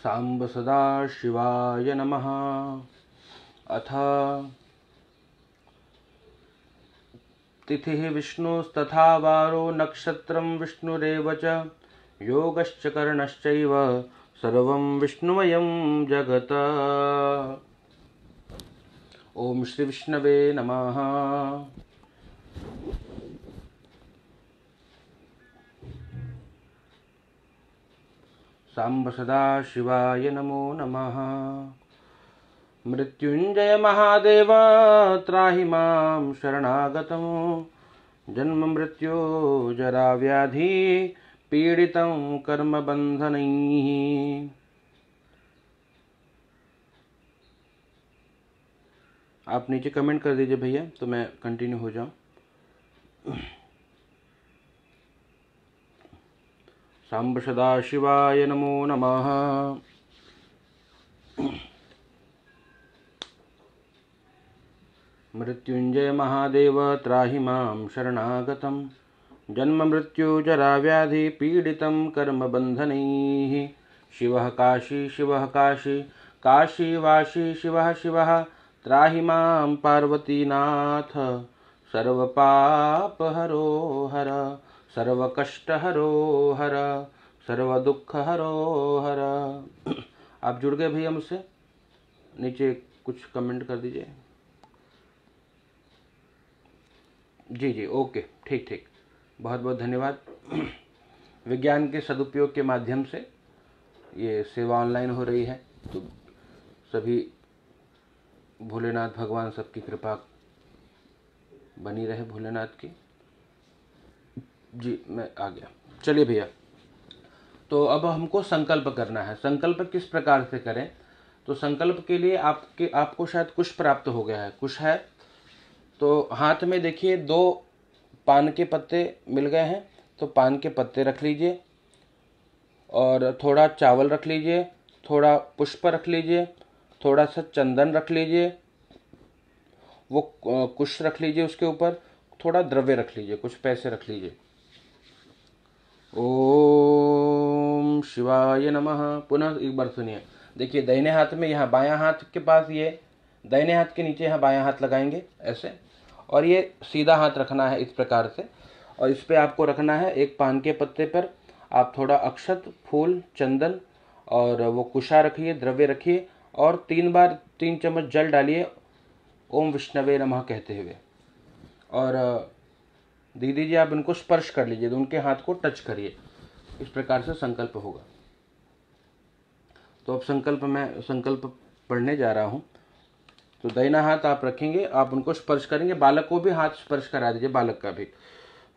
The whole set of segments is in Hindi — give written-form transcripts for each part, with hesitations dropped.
सांब सदा शिवाय नमः। अथ तिथिः विष्णुस्तथा वारो नक्षत्रं विष्णुरेव च योगश्च करणश्चैव सर्वं विष्णुमयं जगत्। ओम श्री विष्णवे नमः। सांब सदा शिवाय नमो नमः। मृत्युंजय महादेव त्राहि मां शरणागतं जन्म मृत्यु जरा व्याधि पीडितं कर्म बंधनैः। आप नीचे कमेंट कर दीजिए भैया तो मैं कंटिन्यू हो जाऊं। सांब सदा शिवाय नमो नमः। मृत्युंजय महादेव त्राहि मां शरणागतं जन्म मृत्यु जरा व्याधि पीडितं कर्म बंधनैः। शिवः काशी काशी वासी शिवः शिवः त्राहि मां पार्वतीनाथ सर्वपापहरो हर सर्वकष्टहरो हर सर्वदुःखहरो हर। आप जुड़ गए भैया मुझसे? नीचे कुछ कमेंट कर दीजिए। जी जी ओके ठीक ठीक, बहुत बहुत धन्यवाद। विज्ञान के सदुपयोग के माध्यम से ये सेवा ऑनलाइन हो रही है, तो सभी भोलेनाथ भगवान सबकी कृपा बनी रहे भोलेनाथ की। जी मैं आ गया। चलिए भैया, तो अब हमको संकल्प करना है। संकल्प किस प्रकार से करें? तो संकल्प के लिए आपको शायद कुश प्राप्त हो गया है। कुश है तो हाथ में देखिए 2 पान के पत्ते मिल गए हैं, तो पान के पत्ते रख लीजिए और थोड़ा चावल रख लीजिए, थोड़ा पुष्प रख लीजिए, थोड़ा सा चंदन रख लीजिए, वो कुश रख लीजिए, उसके ऊपर थोड़ा द्रव्य रख लीजिए, कुछ पैसे रख लीजिए। ओम शिवाय नमः। पुनः एक बार सुनिए। देखिए दाहिने हाथ में, यहाँ बायां हाथ के पास, ये दाहिने हाथ के नीचे यहाँ बायां हाथ लगाएंगे ऐसे, और ये सीधा हाथ रखना है इस प्रकार से, और इस पे आपको रखना है एक पान के पत्ते पर आप थोड़ा अक्षत, फूल, चंदन और वो कुशा रखिए, द्रव्य रखिए, और 3 बार 3 चम्मच जल डालिए ओम विष्णवे नमः कहते हुए। और दीदी जी आप इनको स्पर्श कर लीजिए, तो उनके हाथ को टच करिए। इस प्रकार से संकल्प होगा। तो अब संकल्प पढ़ने जा रहा हूँ। तो दाहिना हाथ आप रखेंगे, आप उनको स्पर्श करेंगे, बालक को भी हाथ स्पर्श करा दीजिए, बालक का भी।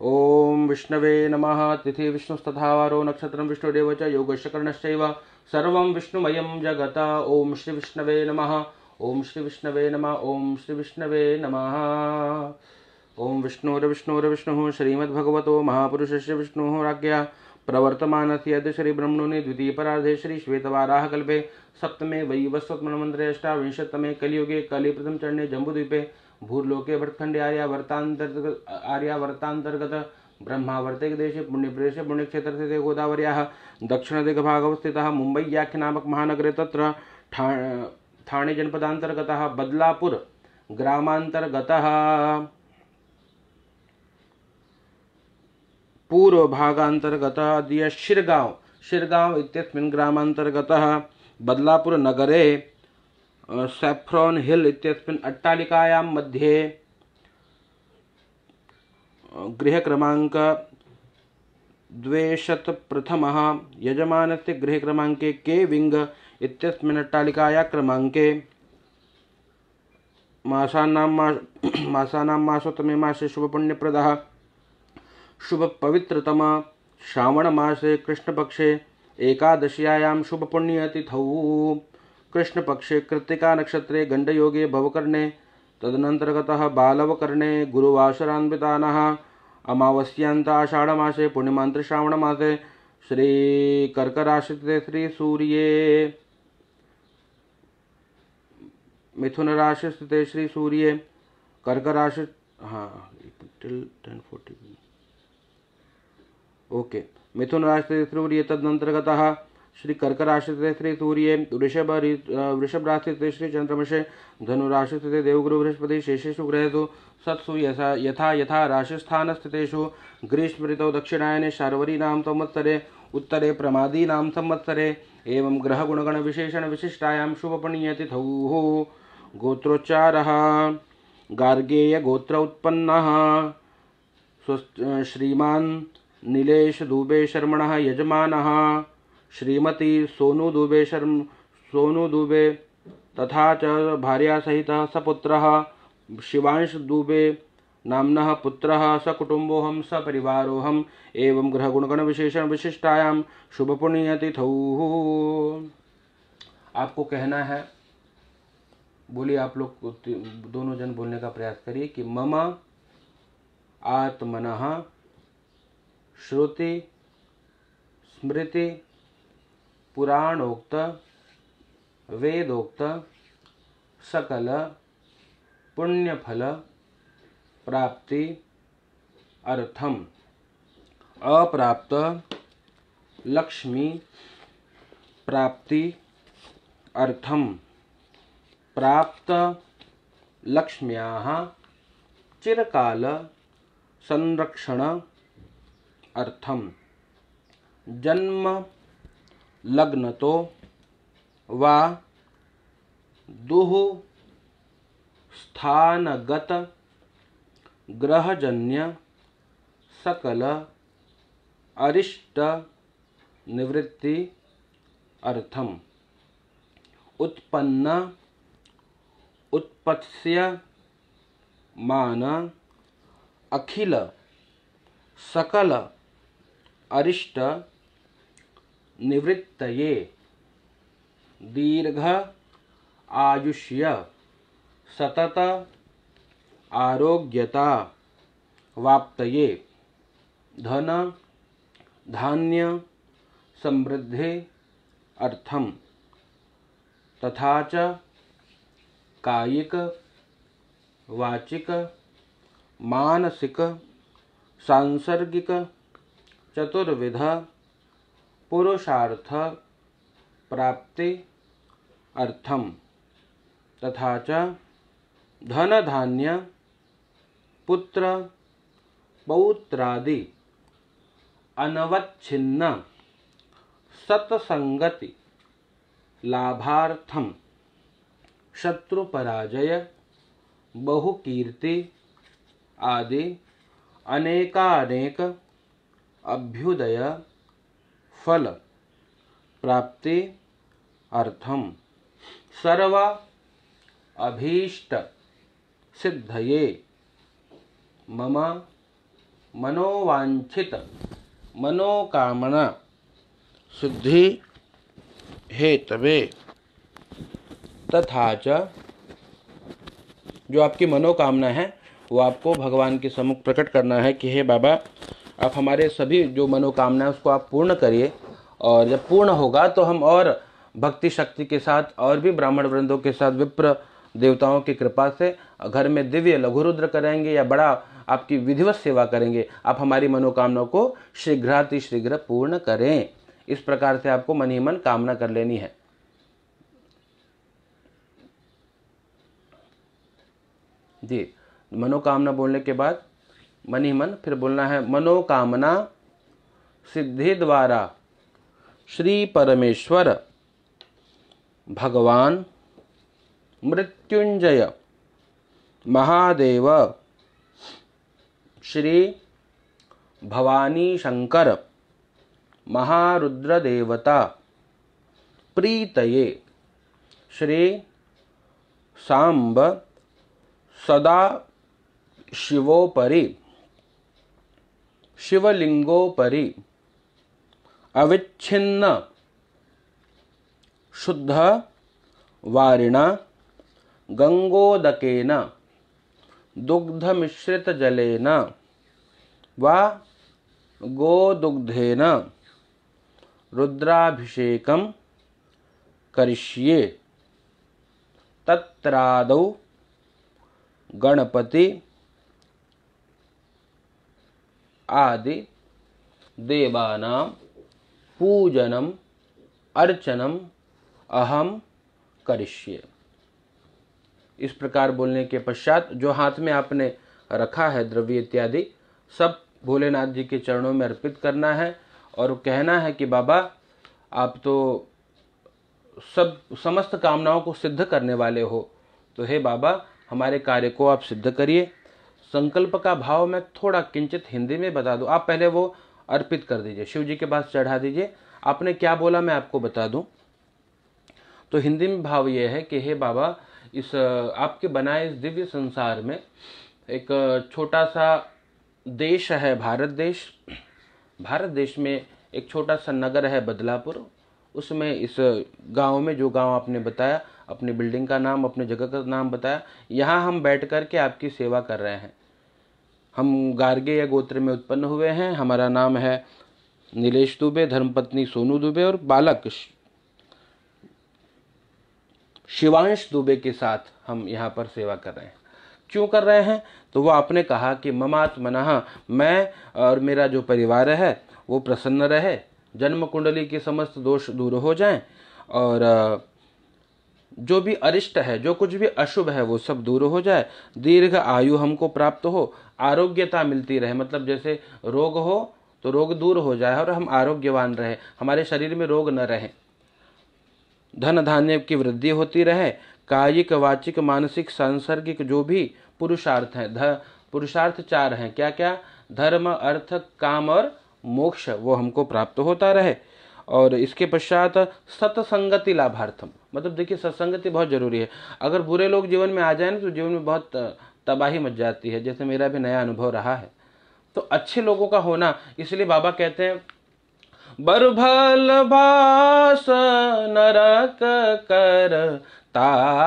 ओम विष्णवे नमः। तिथि विष्णुस्तथा वारो नक्षत्रं विष्णुरेव च योगश्च करणश्चैव सर्वं विष्णुमयं जगत्। ओम श्री विष्णवे नमः। ओम श्री विष्णवे नमः। ओम श्री विष्णवे नमः। ओम विष्णुर्विष्णुर्विष्णुः श्रीमद्भगवतो महापुरुषस्य विष्णुः राज्ञा प्रवर्तमानस्य अद्य श्रीब्रह्मणोनि द्वितीयपरार्धे श्रीश्वेतवाराहकल्पे सप्तमे वैवस्वतमन्वन्तरे अष्टाविंशततमे कलियुगे कलिप्रथम चरणे जम्बूद्वीपे भूर्लोके भरतखण्डे आर्यावर्तान्तर्गत ब्रह्मावर्ते देशे पुण्यप्रदेशे पुण्यक्षेत्र स्थिते गोदावर्याः दक्षिणदिग्भागवस्थितः मुम्बय्याख्यनामक महानगरे तत्र ठाणे जनपदान्तर्गतः बदलापुर ग्रामान्तर्गतः पूर्व भागान्तर्गतः अद्य शिरगांव इत्यस्मिन् ग्रामान्तर्गतः बदलापुर नगरे सैफ्रॉन हिल इत्यस्मिन् अट्टालिकायां मध्ये गृहक्रमाङ्क 201 यजमानस्य गृहक्रमाङ्के के विंग इत्यस्मिन् अट्टालिकाया क्रमाङ्के मासानां मासोत्तमे मासे शुभपुण्यप्रदः शुभ पवित्रतम श्रावण मासे कृष्णपक्षे एकादश्यायां शुभपुण्यतिथौ कृष्णपक्षे कृत्तिका नक्षत्रे गण्डयोगे भवकर्णे तदनन्तर्गतः बालवकर्णे गुरुवासरान्वितानः अमावस्यान्त आषाढ़मासे पूर्णिमान्त श्रावणमासे श्रीकर्कराशिस्थिते श्रीसूर्ये मिथुन राशि स्थिते श्रीसूर्ये कर्क राशि टिल 10:40 ओके मिथुन राशि सूर्य तदनंतर्गतः श्री कर्क राशि स्थिते श्री सूर्ये, वृषभ राशि स्थिते श्री चंद्रमसे, धनु राशि स्थिते देवगुरु बृहस्पति, शेषेषु ग्रहेषु सत्सु यथा यथा राशिस्थान स्थितेषु ग्रीष्म ऋतौ दक्षिणायने शार्वरीनां संवत्सरे उत्तरे प्रमादीनां संवत्सरे एवं ग्रह गुणगण विशेषण विशिष्टायां शुभपणीय तिथौ गोत्रोच्चारः गार्गेय गोत्र उत्पन्नः श्रीमान् नीलेश दुबे शर्मणः यजमानः, श्रीमती सोनू दुबे तथा च भार्या सहितः सपुत्रः शिवांश दुबे नाम्नः पुत्रः सकुटुम्बोऽहं सपरिवारोऽहम् एवं ग्रहगुणगण विशेषण विशिष्टायां शुभपुण्यतिथौ। आपको कहना है, बोलिए, आप लोग दोनों जन बोलने का प्रयास करिए कि मम आत्मनः श्रुति स्मृति पुराणोक्त वेदोक्त सकल पुण्यफल प्राप्ति अर्थम अप्राप्त लक्ष्मी प्राप्ति अर्थम प्राप्त लक्ष्म्याः चिरकाल संरक्षण अर्थम जन्म लग्नतो वा दुः स्थानगत ग्रहजन्य सकल अरिष्ट निवृत्ति अर्थम उत्पन्न उत्पत्स्य मान अखिल सकल अरिष्ट निवृत्तये दीर्घ आयुष्य सतत आरोग्यता वाप्तये धन धान्य समृद्धि अर्थम तथा च कायिक वाचिक मानसिक सांसर्गिक चतुर्विध पुरुषार्थ प्राप्ति अर्थम तथा च धन धान्य पुत्र पौत्रादि अनवच्छिन्न सत्संगति लाभार्थम शत्रु पराजय बहुकीर्ति आदि अनेकानेक अभ्युदय फल प्राप्ति अर्थम सर्व अभीष्ट सिद्धये मम मनोवांछित मनोकामना सिद्धि हेतवे तथा च जो आपकी मनोकामना है वो आपको भगवान के सम्मुख प्रकट करना है कि हे बाबा, आप हमारे सभी जो मनोकामना है उसको आप पूर्ण करिए, और जब पूर्ण होगा तो हम और भक्ति शक्ति के साथ और भी ब्राह्मण वृंदों के साथ विप्र देवताओं की कृपा से घर में दिव्य लघुरुद्र करेंगे या बड़ा आपकी विधिवत सेवा करेंगे। आप हमारी मनोकामना को शीघ्रातिशीघ्र पूर्ण करें। इस प्रकार से आपको मन ही मन कामना कर लेनी है। जी, मनोकामना बोलने के बाद मन ही मन फिर बोलना है, मनोकामना सिद्धि द्वारा श्री परमेश्वर भगवान मृत्युंजय महादेव श्री भवानी शंकर महारुद्र देवता प्रीतये श्री सांब सदा शिवोपरि शिवलिंगोपरि अविच्छिन्न शुद्ध वारिणा गंगोदकेन दुग्धमिश्रित जलेन वा गोदुग्धेन रुद्राभिषेकं करिष्ये। तत्रादौ गणपति आदि देवानां पूजनं अर्चनम अहम करिष्ये। इस प्रकार बोलने के पश्चात जो हाथ में आपने रखा है द्रव्य इत्यादि सब भोलेनाथ जी के चरणों में अर्पित करना है और कहना है कि बाबा आप तो सब समस्त कामनाओं को सिद्ध करने वाले हो, तो हे बाबा हमारे कार्य को आप सिद्ध करिए। संकल्प का भाव मैं थोड़ा किंचित हिंदी में बता दूं, आप पहले वो अर्पित कर दीजिए, शिव जी के पास चढ़ा दीजिए। आपने क्या बोला मैं आपको बता दूं। तो हिंदी में भाव ये है कि हे बाबा इस आपके बनाए इस दिव्य संसार में एक छोटा सा देश है भारत देश। भारत देश में एक छोटा सा नगर है बदलापुर। उसमें इस गांव में, जो गांव आपने बताया, अपनी बिल्डिंग का नाम, अपने जगह का नाम बताया, यहाँ हम बैठ कर के आपकी सेवा कर रहे हैं। हम गार्गे या गोत्र में उत्पन्न हुए हैं। हमारा नाम है नीलेश दुबे, धर्मपत्नी सोनू दुबे और बालक शिवांश दुबे के साथ हम यहाँ पर सेवा कर रहे हैं। क्यों कर रहे हैं? तो वो आपने कहा कि ममात्मनः, मैं और मेरा जो परिवार है वो प्रसन्न रहे, जन्म कुंडली के समस्त दोष दूर हो जाएं और जो भी अरिष्ट है, जो कुछ भी अशुभ है वो सब दूर हो जाए, दीर्घ आयु हमको प्राप्त हो, आरोग्यता मिलती रहे, मतलब जैसे रोग हो तो रोग दूर हो जाए और हम आरोग्यवान रहे, हमारे शरीर में रोग न रहे, धन धान्य की वृद्धि होती रहे, कायिक वाचिक मानसिक सांसर्गिक जो भी पुरुषार्थ हैं, पुरुषार्थ 4 हैं, क्या क्या? धर्म अर्थ काम और मोक्ष, वो हमको प्राप्त होता रहे। और इसके पश्चात सत्संगति लाभार्थम, मतलब देखिए सत्संगति बहुत जरूरी है। अगर बुरे लोग जीवन में आ जाए ना तो जीवन में बहुत तबाही मच जाती है, जैसे मेरा भी नया अनुभव रहा है। तो अच्छे लोगों का होना, इसलिए बाबा कहते हैं बरभल भास नरक कर ताता,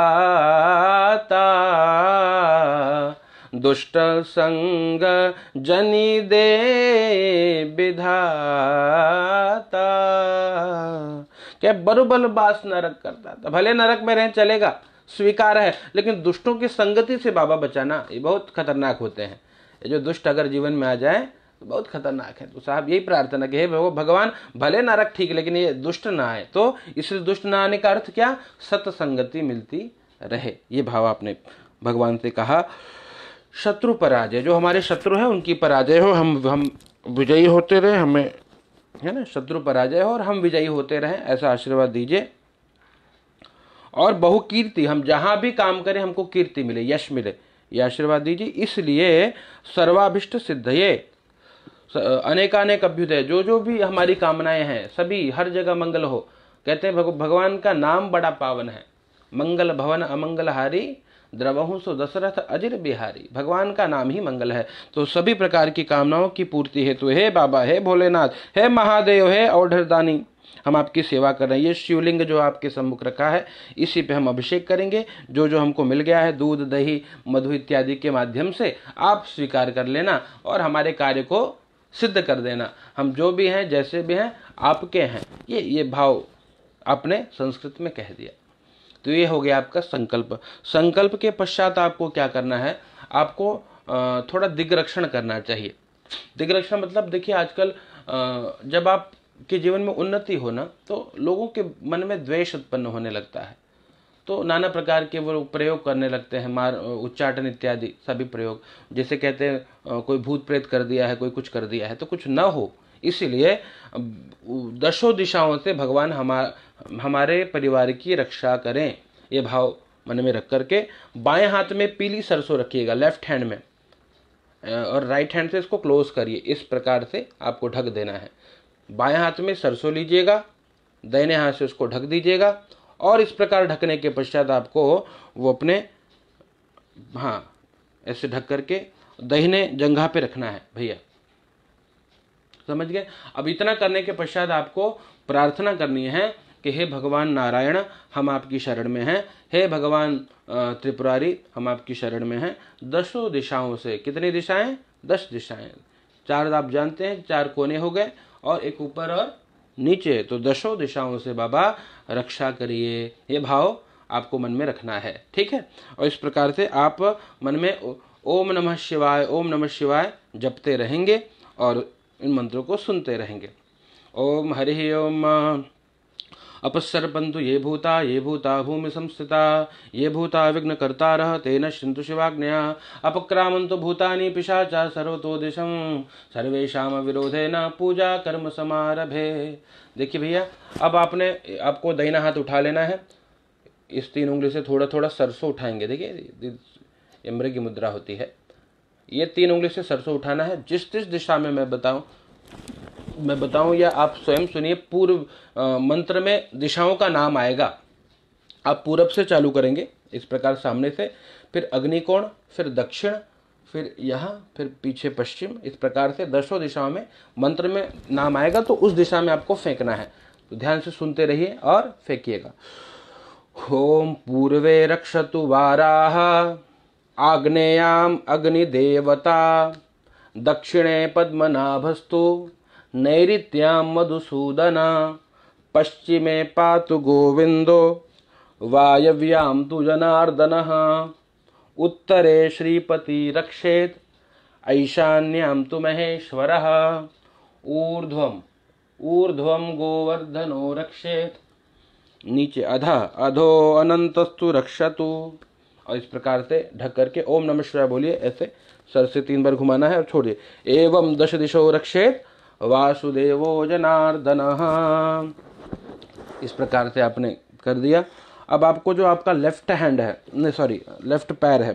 दुष्ट संग जनी दे विधाता। क्या बरुबल बास नरक करता था, भले नरक में रहे चलेगा, स्वीकार है, लेकिन दुष्टों की संगति से बाबा बचाना, ये बहुत खतरनाक होते हैं। ये जो दुष्ट अगर जीवन में आ जाए तो बहुत खतरनाक है। तो साहब यही प्रार्थना कि हे भगवान भले नरक ठीक, लेकिन ये दुष्ट ना आए। तो इसलिए दुष्ट ना आने का अर्थ क्या? सत्संगति मिलती रहे, ये भाव आपने भगवान से कहा। शत्रु पराजय, जो हमारे शत्रु है उनकी पराजय हो, हम विजयी होते रहे, हमें है ना, शत्रु पराजय हो और हम विजयी होते रहे, ऐसा आशीर्वाद दीजिए। और बहुकीर्ति, हम जहां भी काम करें हमको कीर्ति मिले, यश मिले, ये आशीर्वाद दीजिए। इसलिए सर्वाभिष्ट सिद्धये अनेकानेक अभ्युदय, जो भी हमारी कामनाएं हैं सभी हर जगह मंगल हो। कहते हैं भगवान का नाम बड़ा पावन है, मंगल भवन अमंगलहारी द्रवहु सो दशरथ अजिर बिहारी। भगवान का नाम ही मंगल है। तो सभी प्रकार की कामनाओं की पूर्ति हेतु हे बाबा, हे भोलेनाथ, हे महादेव, हे औढ़रदानी, हम आपकी सेवा कर रहे हैं। ये शिवलिंग जो आपके सम्मुख रखा है इसी पे हम अभिषेक करेंगे। जो जो हमको मिल गया है दूध दही मधु इत्यादि के माध्यम से आप स्वीकार कर लेना और हमारे कार्य को सिद्ध कर देना। हम जो भी हैं जैसे भी हैं आपके हैं, ये भाव आपने संस्कृत में कह दिया। तो ये हो गया आपका संकल्प। संकल्प के पश्चात आपको क्या करना है? आपको थोड़ा दिग्रक्षण करना चाहिए। दिग्रक्षण मतलब देखिए आजकल जब आपके जीवन में उन्नति हो ना तो लोगों के मन में द्वेष उत्पन्न होने लगता है, तो नाना प्रकार के वो प्रयोग करने लगते हैं, मार उच्चाटन इत्यादि सभी प्रयोग। जैसे कहते हैं कोई भूत प्रेत कर दिया है, कोई कुछ कर दिया है, तो कुछ न हो इसीलिए दशों दिशाओं से भगवान हमारे परिवार की रक्षा करें, ये भाव मन में रख करके बाएं हाथ में पीली सरसों रखिएगा लेफ्ट हैंड में, और राइट हैंड से इसको क्लोज करिए। इस प्रकार से आपको ढक देना है। बाएं हाथ में सरसों लीजिएगा, दाहिने हाथ से उसको ढक दीजिएगा और इस प्रकार ढकने के पश्चात आपको वो अपने ऐसे ढक करके दाहिने जंघा पे रखना है भैया, समझ गए? अब इतना करने के पश्चात आपको प्रार्थना करनी है कि हे भगवान नारायण हम आपकी शरण में हैं, हे भगवान त्रिपुरारी हम आपकी शरण में हैं। दशों दिशाओं से, कितनी दिशाएं? 10 दिशाएं, 4 आप जानते हैं, 4 कोने हो गए और एक ऊपर और नीचे, तो दशों दिशाओं से बाबा रक्षा करिए, ये भाव आपको मन में रखना है, ठीक है? और इस प्रकार से आप मन में ओम नमः शिवाय, ओम नमः शिवाय जपते रहेंगे और इन मंत्रों को सुनते रहेंगे। ओम हरि ओम अपसर्पन्तु ये भूता भूमि संस्थिता ये भूता विघ्नकर्तारः ते नश्यन्तु शिवाज्ञया अपक्रामन्तु भूतानि पिशाचा सर्वतो दिशं सर्वेषां विरोधेन पूजा कर्म समारभे। देखिए भैया, अब आपको दाहिना हाथ उठा लेना है, इस 3 उंगली से थोड़ा थोड़ा सरसों उठाएंगे। देखिए ये मृग की मुद्रा होती है, ये 3 उंगली से सरसों उठाना है। जिस दिशा में मैं बताऊं या आप स्वयं सुनिए। पूर्व मंत्र में दिशाओं का नाम आएगा। आप पूरब से चालू करेंगे इस प्रकार सामने से, फिर अग्निकोण, फिर दक्षिण, फिर यहाँ, फिर पीछे पश्चिम, इस प्रकार से 10 दिशाओं में मंत्र में नाम आएगा, तो उस दिशा में आपको फेंकना है। तो ध्यान से सुनते रहिए और फेंकिएगा। ओम पूर्वे रक्षतु वाराह आग्नेयाम अग्निदेवता दक्षिणे पद्मनाभस्तु नैऋत्याम मधुसूदना पश्चिमे पातु गोविंदो वायव्याम तु जनार्दनः उत्तरे श्रीपति रक्षेत ऐशान्याम तु महेश्वरः ऊर्ध्वम गोवर्धनो रक्षेत नीचे अधो अनंतस्तु रक्षतु। और इस प्रकार से ढक करके ओम नमः शिवाय बोलिए। ऐसे सर से 3 बार घुमाना है और छोड़िए। एवं 10 दिशो रक्षेत वासुदेवो जनार्दनः। इस प्रकार से आपने कर दिया। अब आपको जो आपका लेफ्ट पैर है,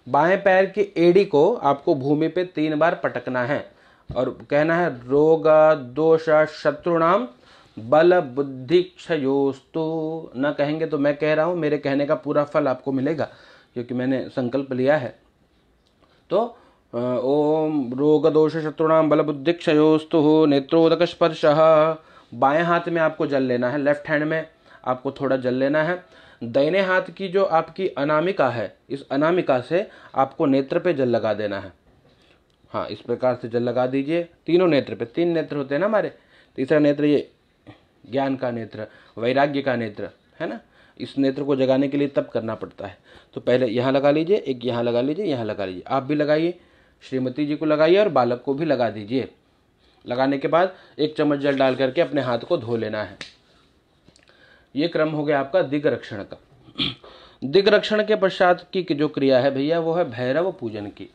बाएं पैर की एड़ी को आपको भूमि पे 3 बार पटकना है और कहना है रोग दोष शत्रुणाम बल बुद्धि क्षयोस्तु। न कहेंगे तो मैं कह रहा हूं, मेरे कहने का पूरा फल आपको मिलेगा क्योंकि मैंने संकल्प लिया है। तो ओम रोग दोष शत्रुणाम बल बुद्धि क्षयोस्तु नेत्रोदक स्पर्शः। बाएं हाथ में आपको जल लेना है, लेफ्ट हैंड में आपको थोड़ा जल लेना है। दाहिने हाथ की जो आपकी अनामिका है, इस अनामिका से आपको नेत्र पे जल लगा देना है। हाँ, इस प्रकार से जल लगा दीजिए तीनों नेत्र पे। 3 नेत्र होते हैं ना हमारे। तीसरा नेत्र ये ज्ञान का नेत्र, वैराग्य का नेत्र है ना। इस नेत्र को जगाने के लिए तब करना पड़ता है। तो पहले यहाँ लगा लीजिए, एक यहाँ लगा लीजिए, यहाँ लगा लीजिए। आप भी लगाइए, श्रीमती जी को लगाइए और बालक को भी लगा दीजिए। लगाने के बाद 1 चम्मच जल डाल करके अपने हाथ को धो लेना है। ये क्रम हो गया आपका दिग्रक्षण का। दिग्रक्षण के पश्चात की जो क्रिया है भैया, वो है भैरव पूजन की।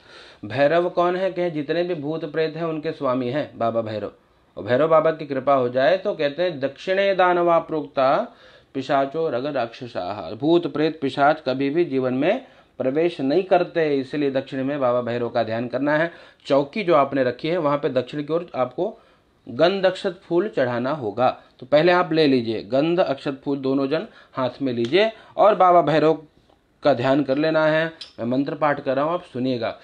भैरव कौन है? कहें जितने भी भूत प्रेत हैं उनके स्वामी हैं बाबा भैरव। और भैरव बाबा की कृपा हो जाए तो कहते हैं दक्षिणे दानवा प्रोक्ता पिशाचो रग राक्षसाः। भूत प्रेत पिशाच कभी भी जीवन में प्रवेश नहीं करते, इसलिए दक्षिण में बाबा भैरव का ध्यान करना है। चौकी जो आपने रखी है वहां पे दक्षिण की ओर आपको गंध अक्षत फूल चढ़ाना होगा। तो पहले आप ले लीजिए, गंध अक्षत फूल दोनों जन हाथ में लीजिए और बाबा भैरव का ध्यान कर लेना है। मैं मंत्र पाठ कर रहा हूं, आप सुनिएगा।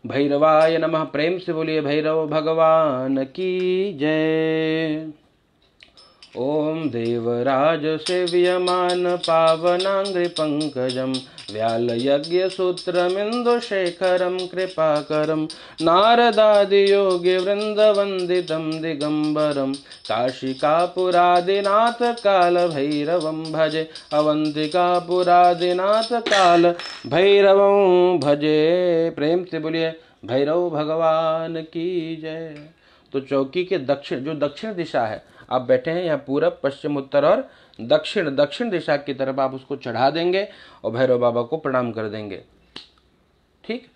भैरवाय नमः। प्रेम से बोलिए भैरव भगवान की जय। ओम देवराज सेव्यमान पावनांग्रि पंकजम व्याल यज्ञ सूत्रमिंदु शेखरम कृपाकरम नारदादि योगी वृंद वंदितम दिगंबरम काशिकापुरादिनाथ काल भैरवं भजे अवंतिकापुरादिनाथ काल भैरवं भजे। प्रेम से बोलिए भैरव भगवान की जय। तो चौकी के दक्षिण दिशा है, आप बैठे हैं यहाँ, पूरब पश्चिम उत्तर और दक्षिण दिशा की तरफ आप उसको चढ़ा देंगे और भैरव बाबा को प्रणाम कर देंगे। ठीक।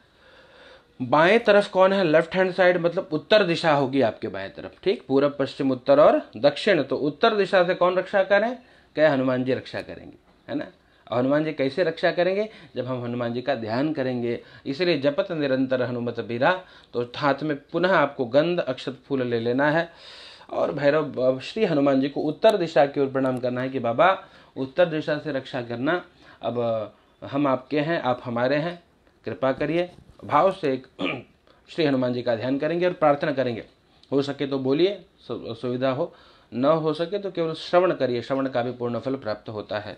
बाएं तरफ कौन है? लेफ्ट हैंड साइड, मतलब उत्तर दिशा होगी आपके बाएं तरफ। ठीक, पूरब पश्चिम उत्तर और दक्षिण। तो उत्तर दिशा से कौन रक्षा करें? क्या हनुमान जी रक्षा करेंगे, है ना। और हनुमान जी कैसे रक्षा करेंगे? जब हम हनुमान जी का ध्यान करेंगे। इसलिए जपत निरंतर हनुमत बीरा। तो हाथ में पुनः आपको गंध अक्षत फूल ले लेना है और भैरव श्री हनुमान जी को उत्तर दिशा की ओर प्रणाम करना है कि बाबा उत्तर दिशा से रक्षा करना। अब हम आपके हैं, आप हमारे हैं, कृपा करिए। भाव से एक श्री हनुमान जी का ध्यान करेंगे और प्रार्थना करेंगे। हो सके तो बोलिए, सुविधा हो, न हो सके तो केवल श्रवण करिए, श्रवण का भी पूर्ण फल प्राप्त होता है।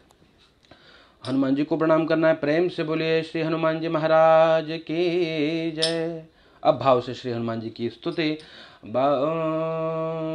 हनुमान जी को प्रणाम करना है। प्रेम से बोलिए श्री हनुमान जी महाराज की जय। अब भाव से श्री हनुमान जी की स्तुति।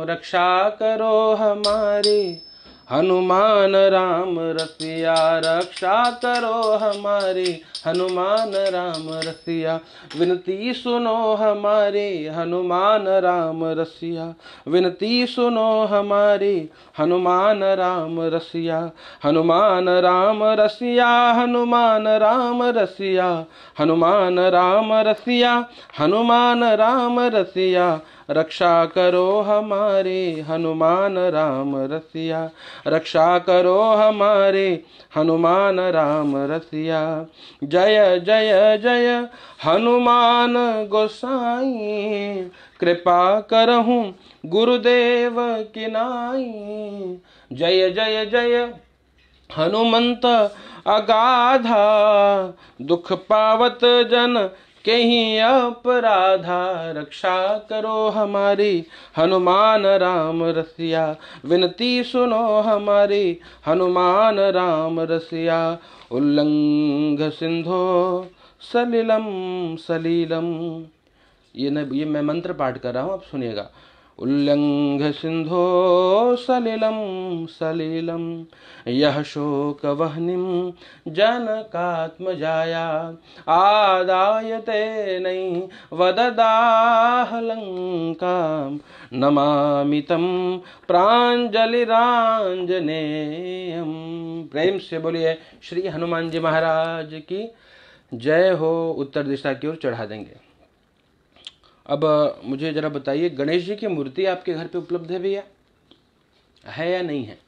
रक्षा करो हमारी हनुमान राम रसिया रक्षा करो हमारी, हनुमान राम रसिया विनती सुनो हमारी, हनुमान राम रसिया विनती सुनो हमारी, हनुमान राम रसिया, हनुमान राम रसिया, हनुमान राम रसिया, हनुमान राम रसिया, हनुमान राम रसिया रक्षा करो हमारे, हनुमान राम रसिया रक्षा करो हमारे, हनुमान राम रसिया। जय जय जय हनुमान गोसाई, कृपा करहूँ गुरुदेव की नाई। जय जय जय हनुमंत अगाधा, दुख पावत जन कहीं अपराधा, रक्षा करो हमारी, हनुमान राम रसिया विनती सुनो हमारी, हनुमान राम रसिया। उल्लंघ सिंधो सलिलम सलीलम, ये मैं मंत्र पाठ कर रहा हूँ, आप सुनिएगा। उल्लंघ सिंधो सलिलम सलिलम, यह शोक वह्निम जनकात्मजाया, आदायते नहीं वददाह लंकाम, नमामि तम प्रांजलिरांजनेयम। प्रेम से बोलिए श्री हनुमान जी महाराज की जय हो। उत्तर दिशा की ओर चढ़ा देंगे। अब मुझे जरा बताइए, गणेश जी की मूर्ति आपके घर पे उपलब्ध है भैया, है या नहीं है?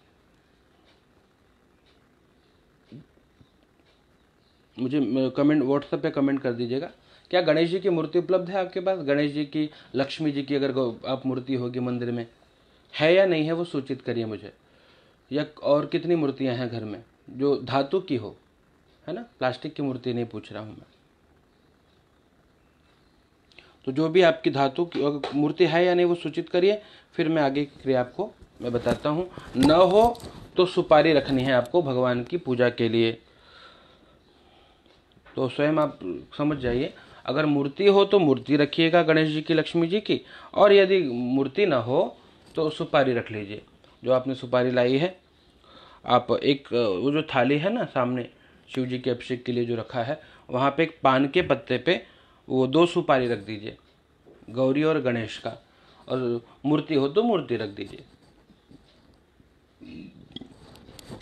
मुझे कमेंट व्हाट्सएप पे कमेंट कर दीजिएगा। क्या गणेश जी की मूर्ति उपलब्ध है आपके पास? गणेश जी की, लक्ष्मी जी की अगर आप मूर्ति होगी मंदिर में, है या नहीं है वो सूचित करिए मुझे। या और कितनी मूर्तियां हैं घर में जो धातु की हो, है ना, प्लास्टिक की मूर्ति नहीं पूछ रहा हूं मैं। तो जो भी आपकी धातु की मूर्ति है या नहीं वो सूचित करिए, फिर मैं आगे की क्रिया आपको मैं बताता हूँ। न हो तो सुपारी रखनी है आपको भगवान की पूजा के लिए। तो स्वयं आप समझ जाइए, अगर मूर्ति हो तो मूर्ति रखिएगा गणेश जी की, लक्ष्मी जी की, और यदि मूर्ति न हो तो सुपारी रख लीजिए। जो आपने सुपारी लाई है, आप एक वो जो थाली है ना सामने शिव जी के अभिषेक के लिए जो रखा है, वहाँ पे एक पान के पत्ते पे वो 2 सुपारी रख दीजिए, गौरी और गणेश का, और मूर्ति हो तो मूर्ति रख दीजिए।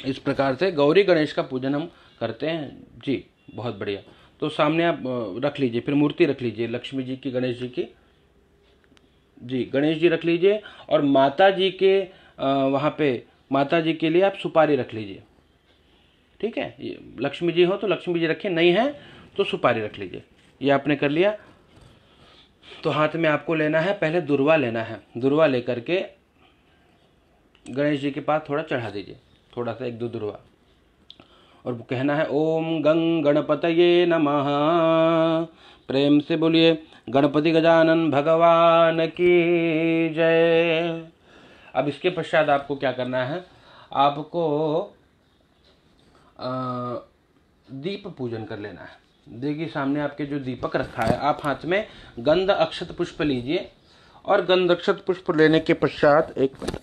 इस प्रकार से गौरी गणेश का पूजन हम करते हैं जी। बहुत बढ़िया। तो सामने आप रख लीजिए, फिर मूर्ति रख लीजिए लक्ष्मी जी की, गणेश जी की, जी गणेश जी रख लीजिए, और माता जी के वहाँ पे माता जी के लिए आप सुपारी रख लीजिए, ठीक है। ये लक्ष्मी जी हो तो लक्ष्मी जी रखिए, नहीं है तो सुपारी रख लीजिए। ये आपने कर लिया। तो हाथ में आपको लेना है, पहले दुर्वा लेना है, दुर्वा लेकर के गणेश जी के पास थोड़ा चढ़ा दीजिए, थोड़ा सा 1-2 दुर्वा, और कहना है ओम गंग गणपतये नमः। प्रेम से बोलिए गणपति गजानन भगवान की जय। अब इसके पश्चात आपको क्या करना है, आपको दीप पूजन कर लेना है। देखिए सामने आपके जो दीपक रखा है, आप हाथ में गंध अक्षत पुष्प लीजिए, और गंध अक्षत पुष्प लेने के पश्चात एक मिनट,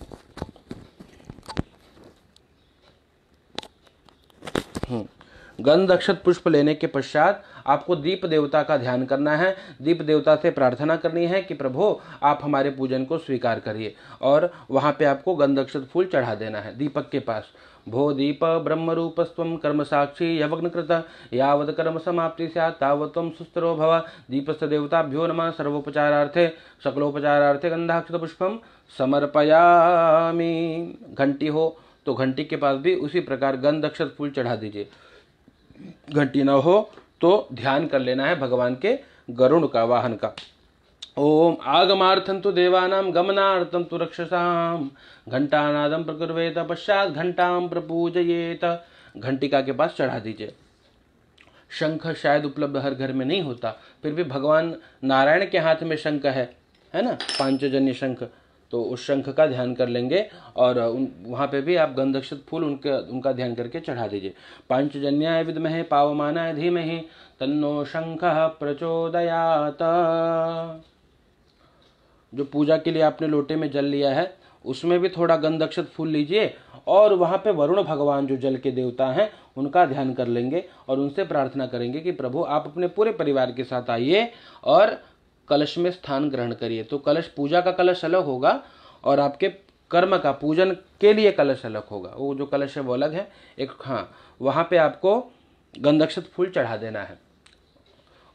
गंध अक्षत पुष्प लेने के पश्चात आपको दीप देवता का ध्यान करना है। दीप देवता से प्रार्थना करनी है कि प्रभु आप हमारे पूजन को स्वीकार करिए, और वहां पे आपको गंध अक्षत फूल चढ़ा देना है दीपक के पास। भो दीप ब्रह्म रूपस्त्वं कर्म साक्षी यवग्नकृत, यावत् कर्म समाप्ति स्यात् तावत् त्वं सुस्थिरो भव। दीपस्थ देवताभ्यो नमः। सर्वोपचारार्थे सकलोपचारार्थे गंधाक्षत पुष्पम समर्पयामि। घंटी हो तो घंटी के पास भी उसी प्रकार गंध अक्षत फूल चढ़ा दीजिए। घंटी न हो तो ध्यान कर लेना है भगवान के गरुड़ का, वाहन का। ओम आगमार्थं तु देवानां गमनार्थं तु रक्षसां, घंटानादं प्रकुर्वेत पश्चात घंटां प्रपूजयेत। घंटिका के पास चढ़ा दीजिए। शंख शायद उपलब्ध हर घर में नहीं होता, फिर भी भगवान नारायण के हाथ में शंख है ना, पांचजन्य शंख, तो उस शंख का ध्यान कर लेंगे, और वहाँ पे भी आप गंधक्षत फूल उनका ध्यान करके चढ़ा दीजिए। पांचजन्याय विद्महे पावमानाय धीमहि तन्नो शंखः प्रचोदयात्। जो पूजा के लिए आपने लोटे में जल लिया है उसमें भी थोड़ा गंधक्षत फूल लीजिए, और वहाँ पे वरुण भगवान जो जल के देवता हैं उनका ध्यान कर लेंगे और उनसे प्रार्थना करेंगे कि प्रभु आप अपने पूरे परिवार के साथ आइए और कलश में स्थान ग्रहण करिए। तो कलश, पूजा का कलश अलग होगा और आपके कर्म का पूजन के लिए कलश अलग होगा। वो जो कलश है वो अलग है एक। हाँ, वहाँ पे आपको गंधक्षत फूल चढ़ा देना है।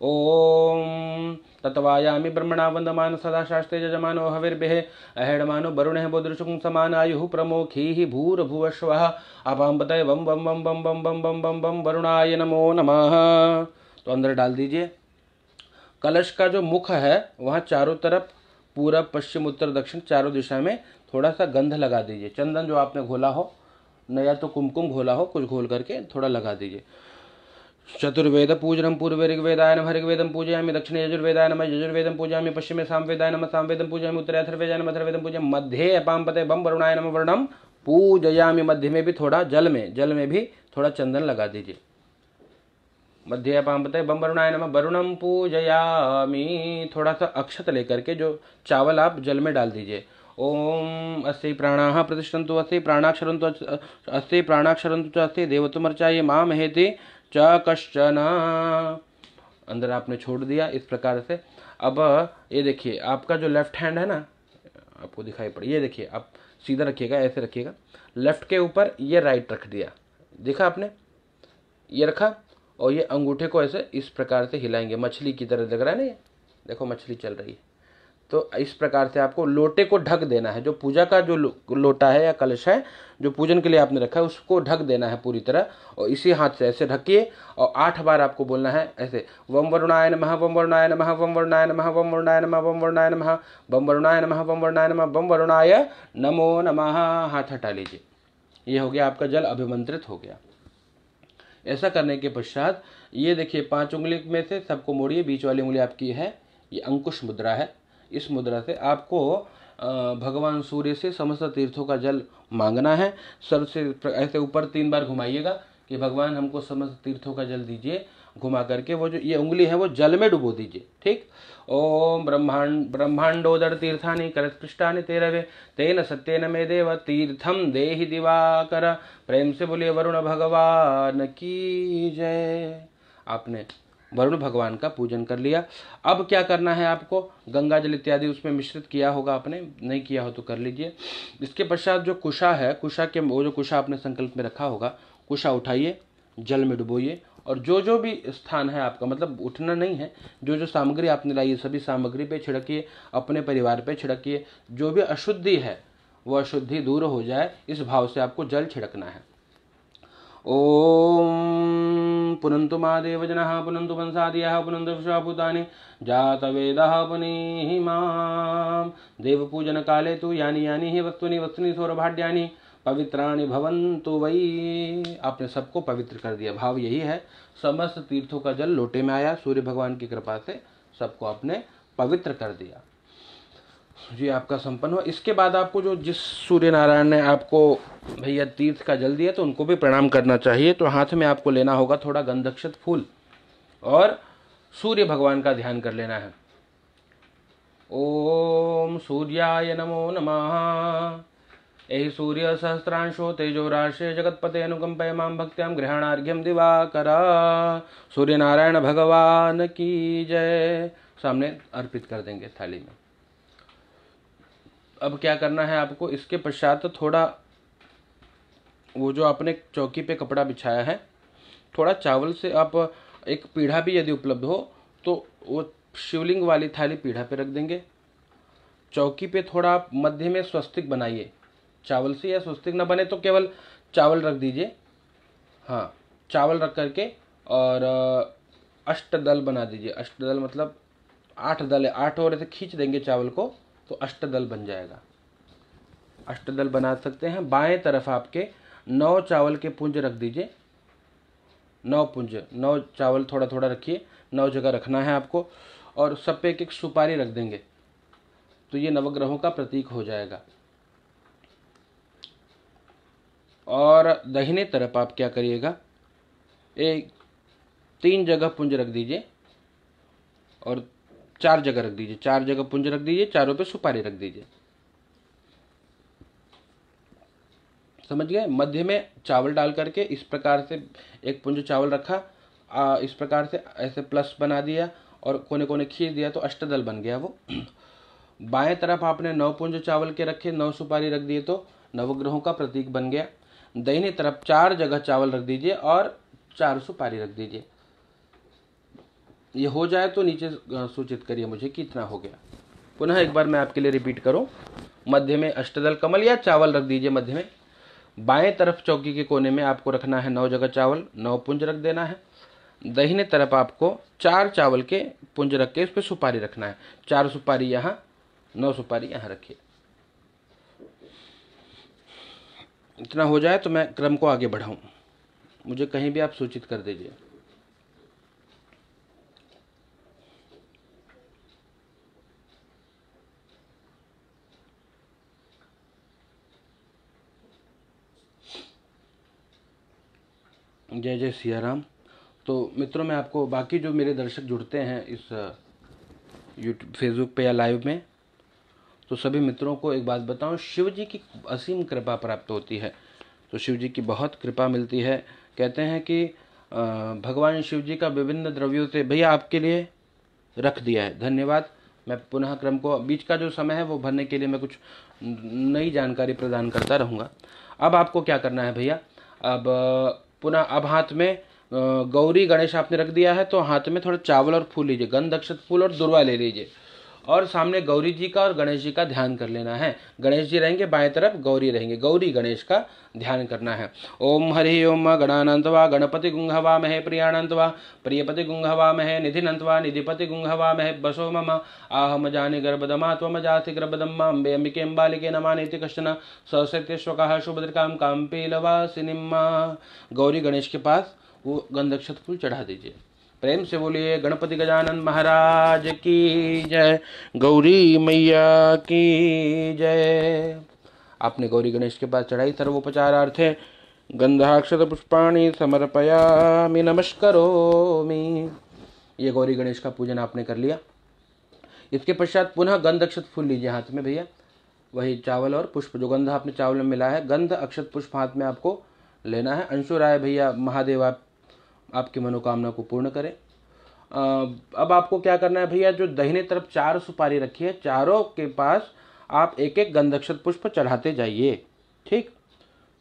ओम तत्वायामि ब्रह्मणा वंदमान सदा शास्त्रे यजमानो हविर्भिः अहेडमानो वरुणः बुद्रुशुं समान आयुः प्रमोखीः भूर्भुवस्वः अपाम्बतये बम बम बम बम बम बम बम बम बम वरुणाय नमो नमः। तो अंदर डाल दीजिए। कलश का जो मुख है वहाँ चारों तरफ, पूरब पश्चिम उत्तर दक्षिण चारों दिशा में थोड़ा सा गंध लगा दीजिए। चंदन जो आपने घोला हो, नया तो कुमकुम घोला हो, कुछ घोल करके थोड़ा लगा दीजिए। चतुर्वेद पूजनम पूर्वे ऋग्वेदाय नमः ऋग्वेदं पूजयामि, दक्षिणे यजुर्वेदाय नमः यजुर्वेदं पूजयामि, पश्चिमे सामवेदाय नमः सामवेदं पूजयामि, उत्तरे अथर्ववेदाय नमः अथर्ववेदं पूजयामि, मध्ये अपाम्पते बम वरुणाय नमः वरुणम पूजयामि। मध्य में भी थोड़ा जल में भी थोड़ा चंदन लगा दीजिए। मध्ये अपाम्पते बम वरुणाय नमः वरुणम पूजयामि। थोड़ा सा अक्षत लेकर के जो चावल आप जल में डाल दीजिए। ओम अस्ति प्राणाः प्रतिष्ठन्तु, अस्ति प्राणाक्षरन्तु, अस्ति प्राणाक्षरन्तु च अस्ति देवतुमर्चाये माम हेति च कश्चन। अंदर आपने छोड़ दिया इस प्रकार से। अब ये देखिए, आपका जो लेफ्ट हैंड है ना, आपको दिखाई पड़े, ये देखिए, आप सीधा रखिएगा, ऐसे रखिएगा, लेफ्ट के ऊपर ये राइट रख दिया, देखा आपने, ये रखा, और ये अंगूठे को ऐसे इस प्रकार से हिलाएंगे, मछली की तरह लग रहा है ना, ये देखो मछली चल रही है। तो इस प्रकार से आपको लोटे को ढक देना है। जो पूजा का जो लोटा है या कलश है जो पूजन के लिए आपने रखा है उसको ढक देना है पूरी तरह, और इसी हाथ से ऐसे ढकिए और 8 बार आपको बोलना है ऐसे, वम वरुणाय नमः, वम वरुणाय नमः, वम वरुणाय नमः, वम वरुणाय नमः, वम वरुणाय नमः, वम वरुणाय नमः, वम वरुणाय नमः, वम वरुणाय नमो नमः। हाथ हटा लीजिए। ये हो गया आपका जल अभिमंत्रित हो गया। ऐसा करने के पश्चात ये देखिए 5 उंगली में से सबको मोड़िए, बीच वाली उंगली आपकी है, ये अंकुश मुद्रा है। इस मुद्रा से आपको भगवान सूर्य से समस्त तीर्थों का जल मांगना है। सर से ऐसे ऊपर 3 बार घुमाइएगा कि भगवान हमको समस्त तीर्थों का जल दीजिए। घुमा करके वो जो ये उंगली है वो जल में डुबो दीजिए, ठीक। ओम ब्रह्मांडोदर तीर्थानि करस्पृष्टानि तेरवे तेन सत्येन मे देव तीर्थम देहि दिवाकर। प्रेम से बोलिए वरुण भगवान की जय। आपने वरुण भगवान का पूजन कर लिया। अब क्या करना है आपको, गंगा जल इत्यादि उसमें मिश्रित किया होगा आपने, नहीं किया हो तो कर लीजिए। इसके पश्चात जो कुशा है, कुशा के वो जो कुशा आपने संकल्प में रखा होगा, कुशा उठाइए, जल में डुबोइए, और जो जो भी स्थान है आपका, मतलब उठना नहीं है, जो जो सामग्री आपने लाई है सभी सामग्री पे छिड़किए, अपने परिवार पे छिड़किए। जो भी अशुद्धि है वो अशुद्धि दूर हो जाए, इस भाव से आपको जल छिड़कना है। ओम पुनन्तु महादेव जनः पुनन्तु वंशादयः पुनन्तु विश्वभूतानि जातवेदः पुनीहि मां। देवपूजन काले तु यानि यानि हि वस्तुनि सौरभाड्यानि पवित्राणि भवन्तु वै। आपने सबको पवित्र कर दिया। भाव यही है, समस्त तीर्थों का जल लोटे में आया, सूर्य भगवान की कृपा से सबको आपने पवित्र कर दिया जी। आपका संपन्न हो। इसके बाद आपको जो जिस सूर्य नारायण ने आपको भैया तीर्थ का जल दिया तो उनको भी प्रणाम करना चाहिए। तो हाथ में आपको लेना होगा थोड़ा गंधक्षत फूल और सूर्य भगवान का ध्यान कर लेना है। ओम सूर्याय नमो नमः। एहि सूर्य सहस्रांशो तेजो राशे जगतपते अनुकंपय मां भक्त्यां गृहाणार्घ्यम दिवाकर। सूर्य नारायण भगवान की जय। सामने अर्पित कर देंगे थाली में। अब क्या करना है आपको, इसके पश्चात थोड़ा वो जो आपने चौकी पे कपड़ा बिछाया है, थोड़ा चावल से आप एक पीढ़ा भी यदि उपलब्ध हो तो वो शिवलिंग वाली थाली पीढ़ा पे रख देंगे। चौकी पे थोड़ा आप मध्य में स्वस्तिक बनाइए चावल से, या स्वस्तिक ना बने तो केवल चावल रख दीजिए। हाँ, चावल रख करके और अष्टदल बना दीजिए। अष्टदल मतलब 8 दल, 8 और ऐसे खींच देंगे चावल को तो अष्टदल बन जाएगा। अष्टदल बना सकते हैं। बाएं तरफ आपके 9 चावल के पुंज रख दीजिए। 9 पुंज, 9 चावल थोड़ा थोड़ा रखिए, 9 जगह रखना है आपको। और सब पे एक सुपारी रख देंगे तो ये नवग्रहों का प्रतीक हो जाएगा। और दाहिने तरफ आप क्या करिएगा, 3 जगह पुंज रख दीजिए और 4 जगह रख दीजिए। 4 जगह पुंज रख दीजिए, चारों पे सुपारी रख दीजिए। समझ गए। मध्य में चावल डाल करके इस प्रकार से एक पुंज चावल रखा, इस प्रकार से ऐसे प्लस बना दिया और कोने कोने खींच दिया तो अष्टदल बन गया वो। बाएं तरफ आपने 9 पुंज चावल के रखे, 9 सुपारी रख दिए तो नवग्रहों का प्रतीक बन गया। दाहिने तरफ 4 जगह चावल रख दीजिए और 4 सुपारी रख दीजिए। ये हो जाए तो नीचे सूचित करिए मुझे कि इतना हो गया। पुनः एक बार मैं आपके लिए रिपीट करूं। मध्य में अष्टदल कमल या चावल रख दीजिए मध्य में। बाएं तरफ चौकी के कोने में आपको रखना है 9 जगह चावल, 9 पुंज रख देना है। दाहिने तरफ आपको 4 चावल के पुंज रख के उस पर सुपारी रखना है। 4 सुपारी यहाँ, 9 सुपारी यहाँ रखिए। इतना हो जाए तो मैं क्रम को आगे बढ़ाऊं, मुझे कहीं भी आप सूचित कर दीजिए। जय जय सिया राम। तो मित्रों, मैं आपको बाकी जो मेरे दर्शक जुड़ते हैं इस यूट्यूब फेसबुक पे या लाइव में, तो सभी मित्रों को एक बात बताऊं, शिव जी की असीम कृपा प्राप्त होती है। तो शिव जी की बहुत कृपा मिलती है। कहते हैं कि भगवान शिव जी का विभिन्न द्रव्यों से भैया आपके लिए रख दिया है। धन्यवाद। मैं पुनः क्रम को, बीच का जो समय है वो भरने के लिए मैं कुछ नई जानकारी प्रदान करता रहूँगा। अब आपको क्या करना है भैया, अब पुनः अब हाथ में गौरी गणेश आपने रख दिया है, तो हाथ में थोड़ा चावल और फूल लीजिए, गंध अक्षत फूल और दुर्वा ले लीजिए और सामने गौरी जी का और गणेश जी का ध्यान कर लेना है। गणेश जी रहेंगे बाएं तरफ, गौरी रहेंगे, गौरी गणेश का ध्यान करना है। ओम हरि ओम गणानंतवा गणपति गुंहवा महे प्रियानंतवा प्रियपति गुंहवा महे निधिनंतवा निधिपति गुंहवा महे बसो मम आहम जाने गर्भदमा त्वम जाति गर्भदम्मा अम्बे अंबिके अम्बालिके नमानीति कश्चन ससत्यश्वकः शुभद्रकाम काम्पीलवासिनिम्मा। गौरी गणेश के पास वो गंधक्षत फूल चढ़ा दीजिए। प्रेम से बोलिए गणपति गजानन महाराज की जय, गौरी मैया की जय। आपने गौरी गणेश के पास चढ़ाई। सर्वोपचारार्थे गंधाक्षत पुष्पाणि समर्पयामि नमस्करोमि। ये गौरी गणेश का पूजन आपने कर लिया। इसके पश्चात पुनः गंध अक्षत फूल लीजिए हाथ में भैया, वही चावल और पुष्प जो गंध आपने चावल में मिला है, गंध अक्षत पुष्प हाथ में आपको लेना है। अंशुराय भैया महादेव आपकी मनोकामना को पूर्ण करें। अब आपको क्या करना है भैया, जो दाहिने तरफ 4 सुपारी रखी है, चारों के पास आप एक एक गंधक्षत पुष्प चढ़ाते जाइए। ठीक,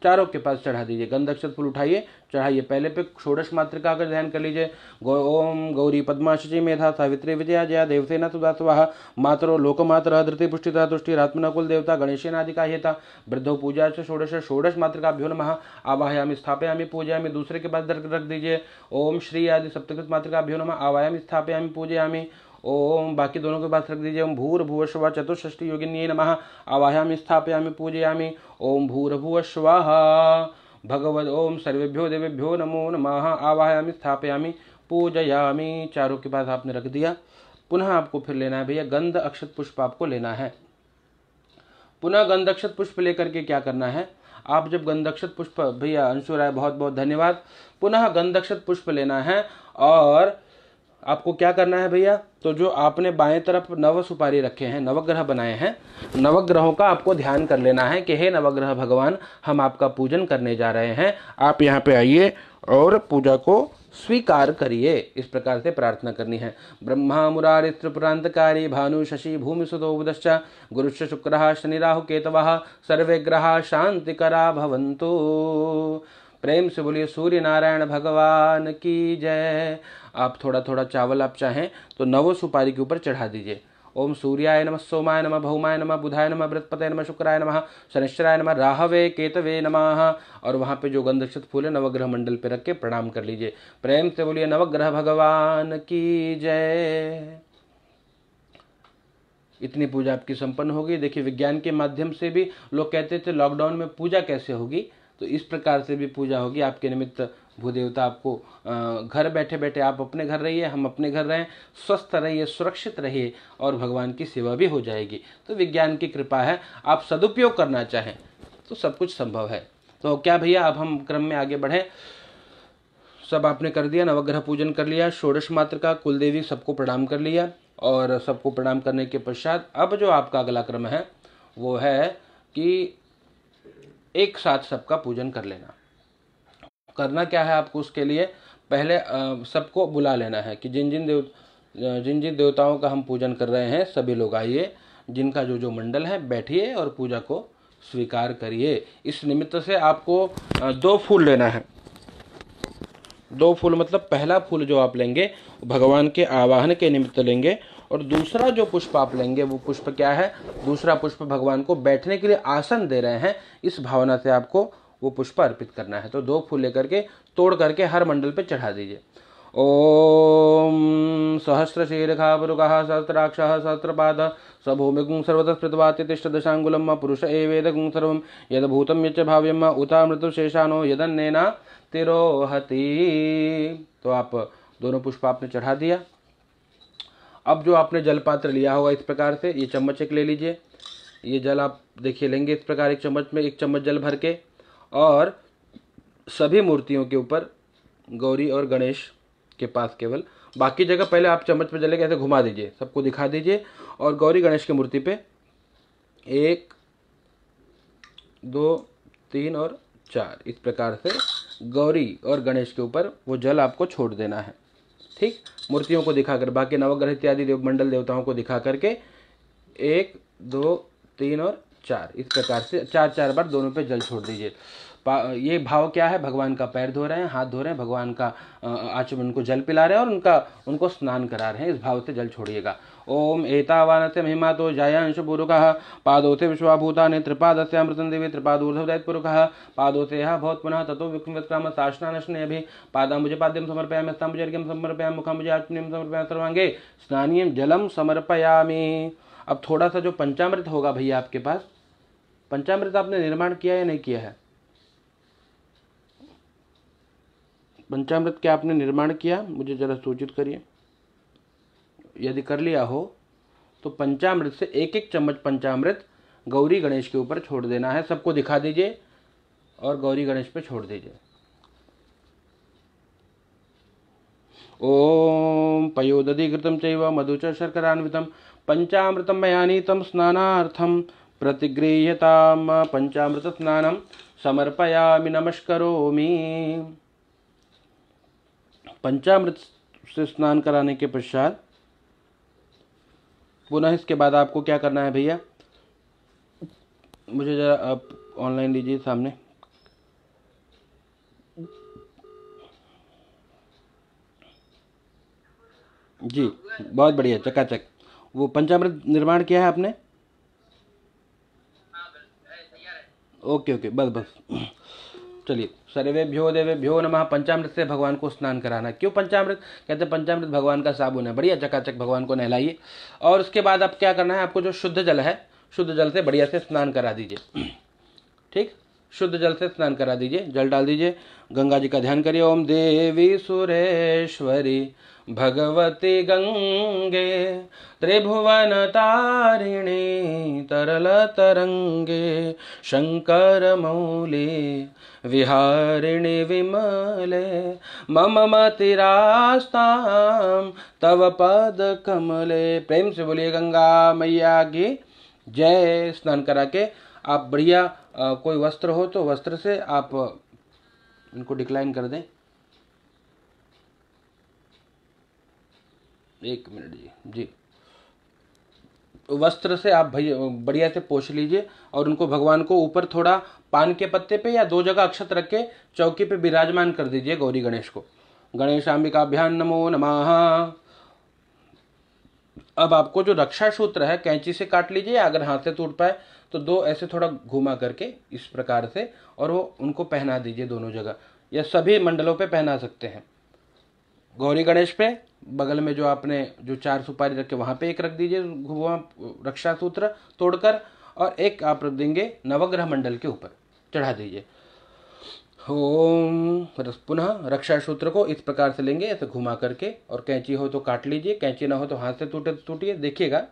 चारों के पास चढ़ा दीजिए। गंधक्षत फूल उठाइए, चढ़ाइए। पहले पे षोडश मातृका का ध्यान कर लीजिए। ओम गौरी पद्माशची मेधा सावित्री विजया जया देवसेना सुधा स्वाहा मातरो लोकमातरः धृति पुष्टिता तुष्टिरात्मना कुल देवता गणेशेनादिका हेता वृद्धो पूजा च षोडश मातृकाभ्यो नमः। आवाहयामि स्थापयामि पूजयामि। दूसरे के पास रख दीजिए। ओम श्री आदि सप्तकृत मातृकाभ्यो नमः। आवाहयामि स्थापयामि पूजयामि। ओम बाकी दोनों के पास रख दीजिए। ओम भूर्भुवः स्वः चतुष्षष्टि योगिन्ये नमः। आवाहयामि स्थापयामि पूजयामि। ओम भूर्भुवः स्वः भगवद ओम सर्वेभ्यो देवेभ्यो नमो नमः। आवाहयामि स्थापयामि पूजयामि। चारों के पास आपने रख दिया। पुनः आपको फिर लेना है भैया गंध अक्षत पुष्प आपको लेना है। पुनः गंध अक्षत पुष्प लेकर के क्या करना है, आप जब गंध अक्षत पुष्प, भैया अंशुराय बहुत बहुत धन्यवाद। पुनः गंध अक्षत पुष्प लेना है और आपको क्या करना है भैया, तो जो आपने बाएं तरफ 9 सुपारी रखे हैं, नवग्रह बनाए हैं, नवग्रहों का आपको ध्यान कर लेना है कि हे नवग्रह भगवान, हम आपका पूजन करने जा रहे हैं, आप यहाँ पे आइए और पूजा को स्वीकार करिए। इस प्रकार से प्रार्थना करनी है। ब्रह्मा मुरारि त्रिपुरांतकारी भानु शशि भूमि सुतो बुधश्च गुरुश्च शुक्रः शनि राहु केतवः सर्वे ग्रहा शांतिकरा भवन्तु। प्रेम से बोलिए सूर्य नारायण भगवान की जय। आप थोड़ा थोड़ा चावल आप चाहें तो 9 सुपारी के ऊपर चढ़ा दीजिए। ओम सूर्याय नमः सोमाय नमः भौमाय नमः बुधाय नमः बृहस्पतये नमः शुक्राय नमः शनिश्चराय नमः राहवे केतवे नमः। और वहाँ पे जो गंधक्षत फूल है नवग्रह मंडल पे रख के प्रणाम कर लीजिए। प्रेम से बोलिए नवग्रह भगवान की जय। इतनी पूजा आपकी संपन्न होगी। देखिए विज्ञान के माध्यम से भी लोग कहते थे लॉकडाउन में पूजा कैसे होगी, तो इस प्रकार से भी पूजा होगी। आपके निमित्त भूदेवता आपको घर बैठे बैठे, आप अपने घर रहिए, हम अपने घर रहें, स्वस्थ रहिए, सुरक्षित रहिए और भगवान की सेवा भी हो जाएगी। तो विज्ञान की कृपा है, आप सदुपयोग करना चाहें तो सब कुछ संभव है। तो क्या भैया अब हम क्रम में आगे बढ़ें। सब आपने कर दिया, नवग्रह पूजन कर लिया, षोडश मात्र का कुलदेवी सबको प्रणाम कर लिया और सबको प्रणाम करने के पश्चात अब जो आपका अगला क्रम है वो है कि एक साथ सबका पूजन कर लेना। करना क्या है आपको, उसके लिए पहले सबको बुला लेना है कि जिन जिन देवताओं का हम पूजन कर रहे हैं सभी लोग आइए, जिनका जो जो मंडल है बैठिए और पूजा को स्वीकार करिए। इस निमित्त से आपको 2 फूल लेना है। 2 फूल मतलब पहला फूल जो आप लेंगे भगवान के आवाहन के निमित्त लेंगे, और दूसरा जो पुष्प आप लेंगे वो पुष्प क्या है, दूसरा पुष्प भगवान को बैठने के लिए आसन दे रहे हैं, इस भावना से आपको वो पुष्प अर्पित करना है। तो 2 फूल लेकर के तोड़ करके हर मंडल पे चढ़ा दीजिए। ओम सहस्रशीर्षावरुकः सहस्राक्षः सहस्रपाद स भूमिगुं सर्वतः स्मृतवाति तिष्ठदशाङ्गुलं पुरुष एवेदगुं सर्वं यद्भूतं यच्च भाव्यं उतामृतशेषानो यदन्नेना तिरोहति। तो आप दोनों पुष्प आपने चढ़ा दिया। अब जो आपने जल पात्र लिया होगा इस प्रकार से, ये चम्मच एक ले लीजिए। ये जल आप देखिए लेंगे इस प्रकार, एक चम्मच में 1 चम्मच जल भर के, और सभी मूर्तियों के ऊपर, गौरी और गणेश के पास केवल, बाकी जगह पहले आप चम्मच पे जले ऐसे घुमा दीजिए, सबको दिखा दीजिए, और गौरी गणेश की मूर्ति पे 1 2 3 और 4 इस प्रकार से गौरी और गणेश के ऊपर वो जल आपको छोड़ देना है। ठीक, मूर्तियों को दिखाकर, बाकी नवग्रह इत्यादि मंडल देवताओं को दिखा करके 1 2 3 और 4 इस प्रकार से 4 बार दोनों पे जल छोड़ दीजिए। ये भाव क्या है, भगवान का पैर धो रहे हैं, हाथ धो रहे हैं, भगवान का आचमन, उनको जल पिला रहे हैं और उनको स्नान करा रहे हैं, इस भाव से जल छोड़िएगा। ओम एतावानस्य महिमा तो जायांश पुरुषः पादोथे विश्वाभूतानि त्रिपादस्यामृतं देवी त्रिपादूर्ध्वदैत पुरुषः पादोथे भवत् पुनः ततो विक्रम साष्टानशने अभि पादाम्बुजे पाद्यं समर्पयामि हस्ताम्बुजे अर्घ्यं समर्पयामि मुखाम्बुजे आचमनीयं समर्पयामि सर्वांगे स्नानीयं जलम समर्पयामि। अब थोड़ा सा जो पंचामृत होगा भैया आपके पास, पंचामृत आपने निर्माण किया या नहीं किया है? पंचामृत क्या आपने निर्माण किया, मुझे जरा सूचित करिए। यदि कर लिया हो तो पंचामृत से 1 चम्मच पंचामृत गौरी गणेश के ऊपर छोड़ देना है, सबको दिखा दीजिए और गौरी गणेश पे छोड़ दीजिए। ओम पयोदधिकृतं चैव मधु च शर्करान्वितं पंचामृतं मया नीतं स्नानार्थं प्रतिगृह्यताम् पंचामृत स्नानं समर्पयामि नमस्करोमि। पंचामृत से स्नान कराने के पश्चात पुनः इसके बाद आपको क्या करना है भैया, मुझे जरा आप ऑनलाइन लीजिए सामने। जी बहुत बढ़िया, चकाचक। वो पंचामृत निर्माण किया है आपने? ओके ओके, बस बस चलिए। सर्वेभ्यो देवेभ्यो नमः। पंचामृत से भगवान को स्नान कराना। क्यों पंचामृत कहते हैं? पंचामृत भगवान का साबुन है, बढ़िया चकाचक भगवान को नहलाइए। और उसके बाद अब क्या करना है आपको, जो शुद्ध जल है, शुद्ध जल से बढ़िया से स्नान करा दीजिए। ठीक, शुद्ध जल से स्नान करा दीजिए, जल डाल दीजिए, गंगा जी का ध्यान करिए। ओम देवी सुरेश्वरी भगवती गंगे त्रिभुवन तारिणी तरल तरंगे शंकर मौली विहारिणी विमले मम मतिरास्तां तव पद कमले। प्रेम से बोलिए गंगा मैया की जय। स्नान करा के आप बढ़िया कोई वस्त्र हो तो वस्त्र से आप इनको डिक्लाइन कर दें। 1 मिनट जी। वस्त्र से आप भैया बढ़िया से पोंछ लीजिए और उनको भगवान को ऊपर थोड़ा पान के पत्ते पे या 2 जगह अक्षत रख के चौकी पे विराजमान कर दीजिए गौरी गणेश को। गणेशाम्बिकाभ्यां नमो नमः। अब आपको जो रक्षा सूत्र है कैंची से काट लीजिए, अगर हाथ से टूट पाए तो 2 ऐसे थोड़ा घुमा करके इस प्रकार से, और वो उनको पहना दीजिए दोनों जगह, या सभी मंडलों पे पहना सकते हैं। गौरी गणेश पे बगल में जो आपने जो 4 सुपारी रखे वहां पे 1 रख दीजिए घुमा रक्षा सूत्र तोड़कर, और 1 आप रख देंगे नवग्रह मंडल के ऊपर चढ़ा दीजिए। ओम पुनः रक्षा सूत्र को इस प्रकार से लेंगे ऐसे घुमा करके, और कैंची हो तो काट लीजिए, कैंची ना हो तो हाथ से टूटे तो टूटिए, देखिएगा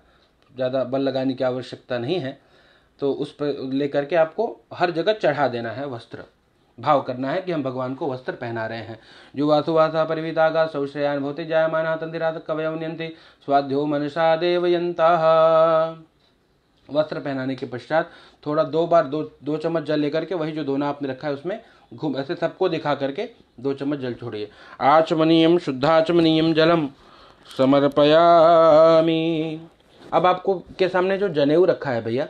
ज़्यादा बल लगाने की आवश्यकता नहीं है। तो उस पर लेकर के आपको हर जगह चढ़ा देना है वस्त्र, भाव करना है कि हम भगवान को वस्त्र पहना रहे हैं। जुवासुवासा परिवितागा सौश्रयान भवति जायमाना तंदिरात कवयो नियंति स्वाध्यो मनसा देवयंता। वस्त्र पहनाने के पश्चात थोड़ा 2 बार 2 चम्मच जल लेकर के वही जो दोना आपने रखा है उसमें घूम ऐसे सबको दिखा करके 2 चम्मच जल छोड़िए। आचमनीयम शुद्धाचमनीयम जलम समर्पयामि। अब आपको के सामने जो जनेऊ रखा है भैया,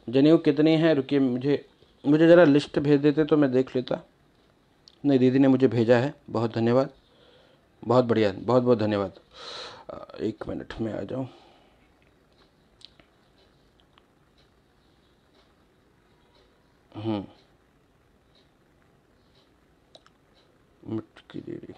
जनेऊ कितने हैं, रुकिए मुझे ज़रा लिस्ट भेज देते तो मैं देख लेता। नहीं, दीदी ने मुझे भेजा है, बहुत धन्यवाद, बहुत बढ़िया, बहुत बहुत धन्यवाद। 1 मिनट में आ जाऊँ। मटकी दीदी,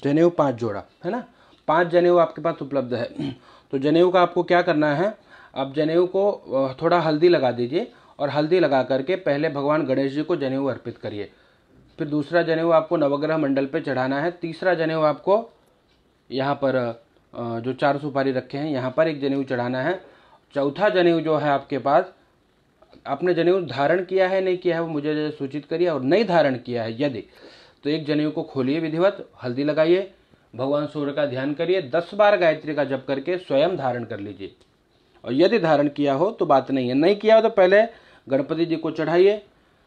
जनेऊ 5 जोड़ा है ना, 5 जनेऊ आपके पास उपलब्ध है। तो जनेऊ का आपको क्या करना है, अब जनेऊ को थोड़ा हल्दी लगा दीजिए और हल्दी लगा करके पहले भगवान गणेश जी को जनेऊ अर्पित करिए। फिर दूसरा जनेऊ आपको नवग्रह मंडल पे चढ़ाना है। तीसरा जनेऊ आपको यहाँ पर जो 4 सुपारी रखे हैं यहाँ पर एक जनेऊ चढ़ाना है। चौथा जनेऊ जो है आपके पास, आपने जनेऊ धारण किया है नहीं किया है वो मुझे सूचित करिए, और नहीं धारण किया है यदि तो एक जनेऊ को खोलिए विधिवत, हल्दी लगाइए, भगवान सूर्य का ध्यान करिए, 10 बार गायत्री का जप करके स्वयं धारण कर लीजिए। और यदि धारण किया हो तो बात नहीं है, नहीं किया हो तो पहले गणपति जी को चढ़ाइए,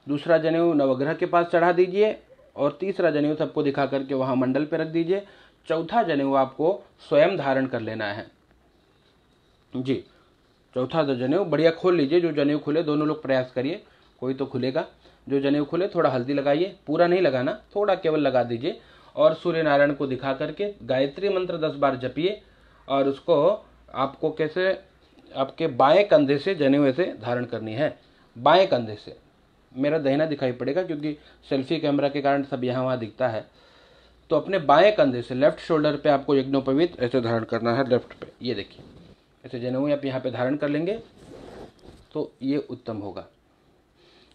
दूसरा जनेऊ नवग्रह के पास चढ़ा दीजिए और तीसरा जनेऊ सबको दिखा करके वहाँ मंडल पर रख दीजिए। चौथा जनेऊ आपको स्वयं धारण कर लेना है जी। चौथा जनेऊ बढ़िया खोल लीजिए, जो जनेऊ खुले दोनों लोग प्रयास करिए, कोई तो खुलेगा। जो जनेऊ खुले थोड़ा हल्दी लगाइए, पूरा नहीं लगाना, थोड़ा केवल लगा दीजिए और सूर्य नारायण को दिखा करके गायत्री मंत्र 10 बार जपिए। और उसको आपको कैसे, आपके बाएं कंधे से जनेऊ ऐसे धारण करनी है, बाएं कंधे से। मेरा दाहिना दिखाई पड़ेगा क्योंकि सेल्फी कैमरा के कारण सब यहाँ वहाँ दिखता है। तो अपने बाएं कंधे से लेफ्ट शोल्डर पे आपको यज्ञोपवीत ऐसे धारण करना है, लेफ्ट पे, ये देखिए ऐसे जनेऊ आप यहाँ पे धारण कर लेंगे तो ये उत्तम होगा।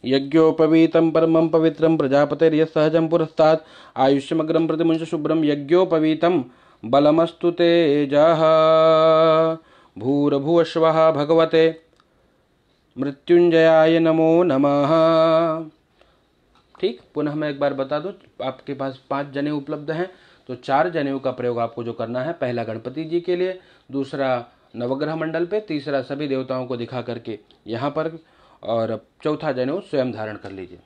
यज्ञोपवीतम परमं पवित्रम प्रजापतेर्य सहजम पुरस्तात् आयुष्यमग्रम प्रतिमुंच शुभ्रम यज्ञोपवीतम बलमस्तु तेजः भूर्भुवस्वः भगवते मृत्युंजयाय नमो नमः। ठीक, पुनः मैं एक बार बता दूं, आपके पास 5 जनेऊ उपलब्ध हैं, तो 4 जनेऊ का प्रयोग आपको जो करना है, पहला गणपति जी के लिए, दूसरा नवग्रह मंडल पे, तीसरा सभी देवताओं को दिखा करके यहाँ पर, और चौथा जनेऊ स्वयं धारण कर लीजिए।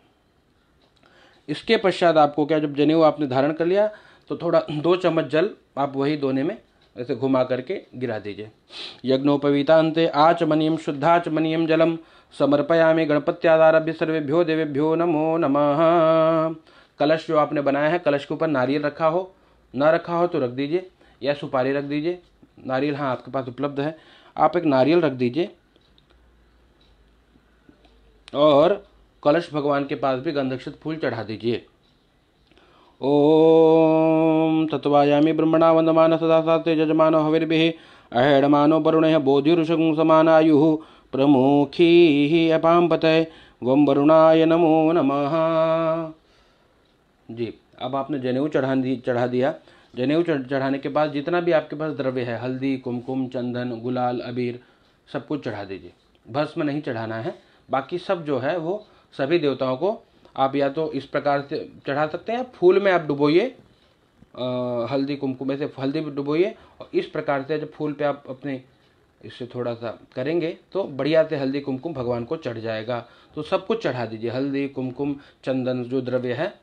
इसके पश्चात आपको क्या, जब जनेऊ आपने धारण कर लिया तो थोड़ा 2 चम्मच जल आप वही दोने में ऐसे घुमा करके गिरा दीजिए। यज्ञोपवीतान्ते आचमनीयम शुद्धाचमनीयम जलम समर्पयामि गणपत्यादारभ्य सर्वेभ्यो देवेभ्यो नमो नमः। कलश जो आपने बनाया है, कलश के ऊपर नारियल रखा हो, ना रखा हो तो रख दीजिए, या सुपारी रख दीजिए। नारियल हाँ आपके पास उपलब्ध है, आप एक नारियल रख दीजिए और कलश भगवान के पास भी गंधक्षत फूल चढ़ा दीजिए। ओम तत्वायामि ब्रह्मणा वंदमान सदा सात्वे यजमानो हविर्भिः अहेडमानो वरुणः बोधिरुषं समानायुः प्रमुखी अपां पतये वं वरुणाय नमो नमः। जी, अब आपने जनेऊ चढ़ा दिया। जनेऊ चढ़ाने के बाद जितना भी आपके पास द्रव्य है, हल्दी, कुमकुम, चंदन, गुलाल, अबीर, सब कुछ चढ़ा दीजिए। भस्म नहीं चढ़ाना है, बाकी सब जो है वो सभी देवताओं को आप या तो इस प्रकार से चढ़ा सकते हैं, फूल में आप डुबोइए, हल्दी कुमकुम में से हल्दी डुबोइए, और इस प्रकार से जब फूल पे आप अपने इससे थोड़ा सा करेंगे तो बढ़िया से हल्दी कुमकुम भगवान को चढ़ जाएगा। तो सब कुछ चढ़ा दीजिए, हल्दी कुमकुम चंदन जो द्रव्य है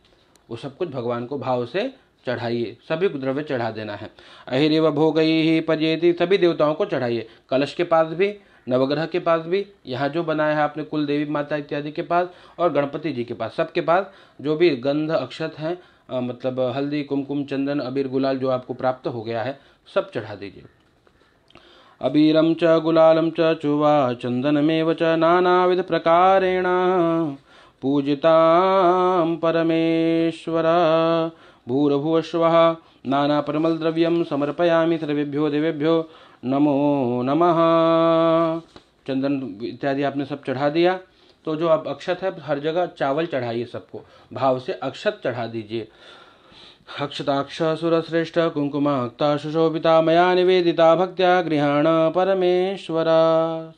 वो सब कुछ भगवान को भाव से चढ़ाइए, सभी द्रव्य चढ़ा देना है। अहिरेव भोगई पर्येति, सभी देवताओं को चढ़ाइए, कलश के पास भी, नवग्रह के पास भी, यहाँ जो बनाया है आपने कुल देवी माता इत्यादि के पास, और गणपति जी के पास, सबके पास जो भी गंध अक्षत हैं, मतलब हल्दी कुमकुम चंदन अबीर गुलाल जो आपको प्राप्त हो गया है, सब चढ़ा दीजिए। अबीरम च गुलालम च चुवा चंदनमेव च नानाविध प्रकारेण पूजितां परमेश्वर भूर्भुवस्वः नाना परिमल द्रव्यम समर्पयामि सर्वेभ्यो देवेभ्यो नमो नमः। चंदन इत्यादि आपने सब चढ़ा दिया, तो जो अब अक्षत है हर जगह चावल चढ़ाइए, सबको भाव से अक्षत चढ़ा दीजिए। अक्षताक्ष सुरश्रेष्ठ कुंकुमाक्ता सुशोभिता मया निवेदिता भक्त्या गृहाण परमेश्वर,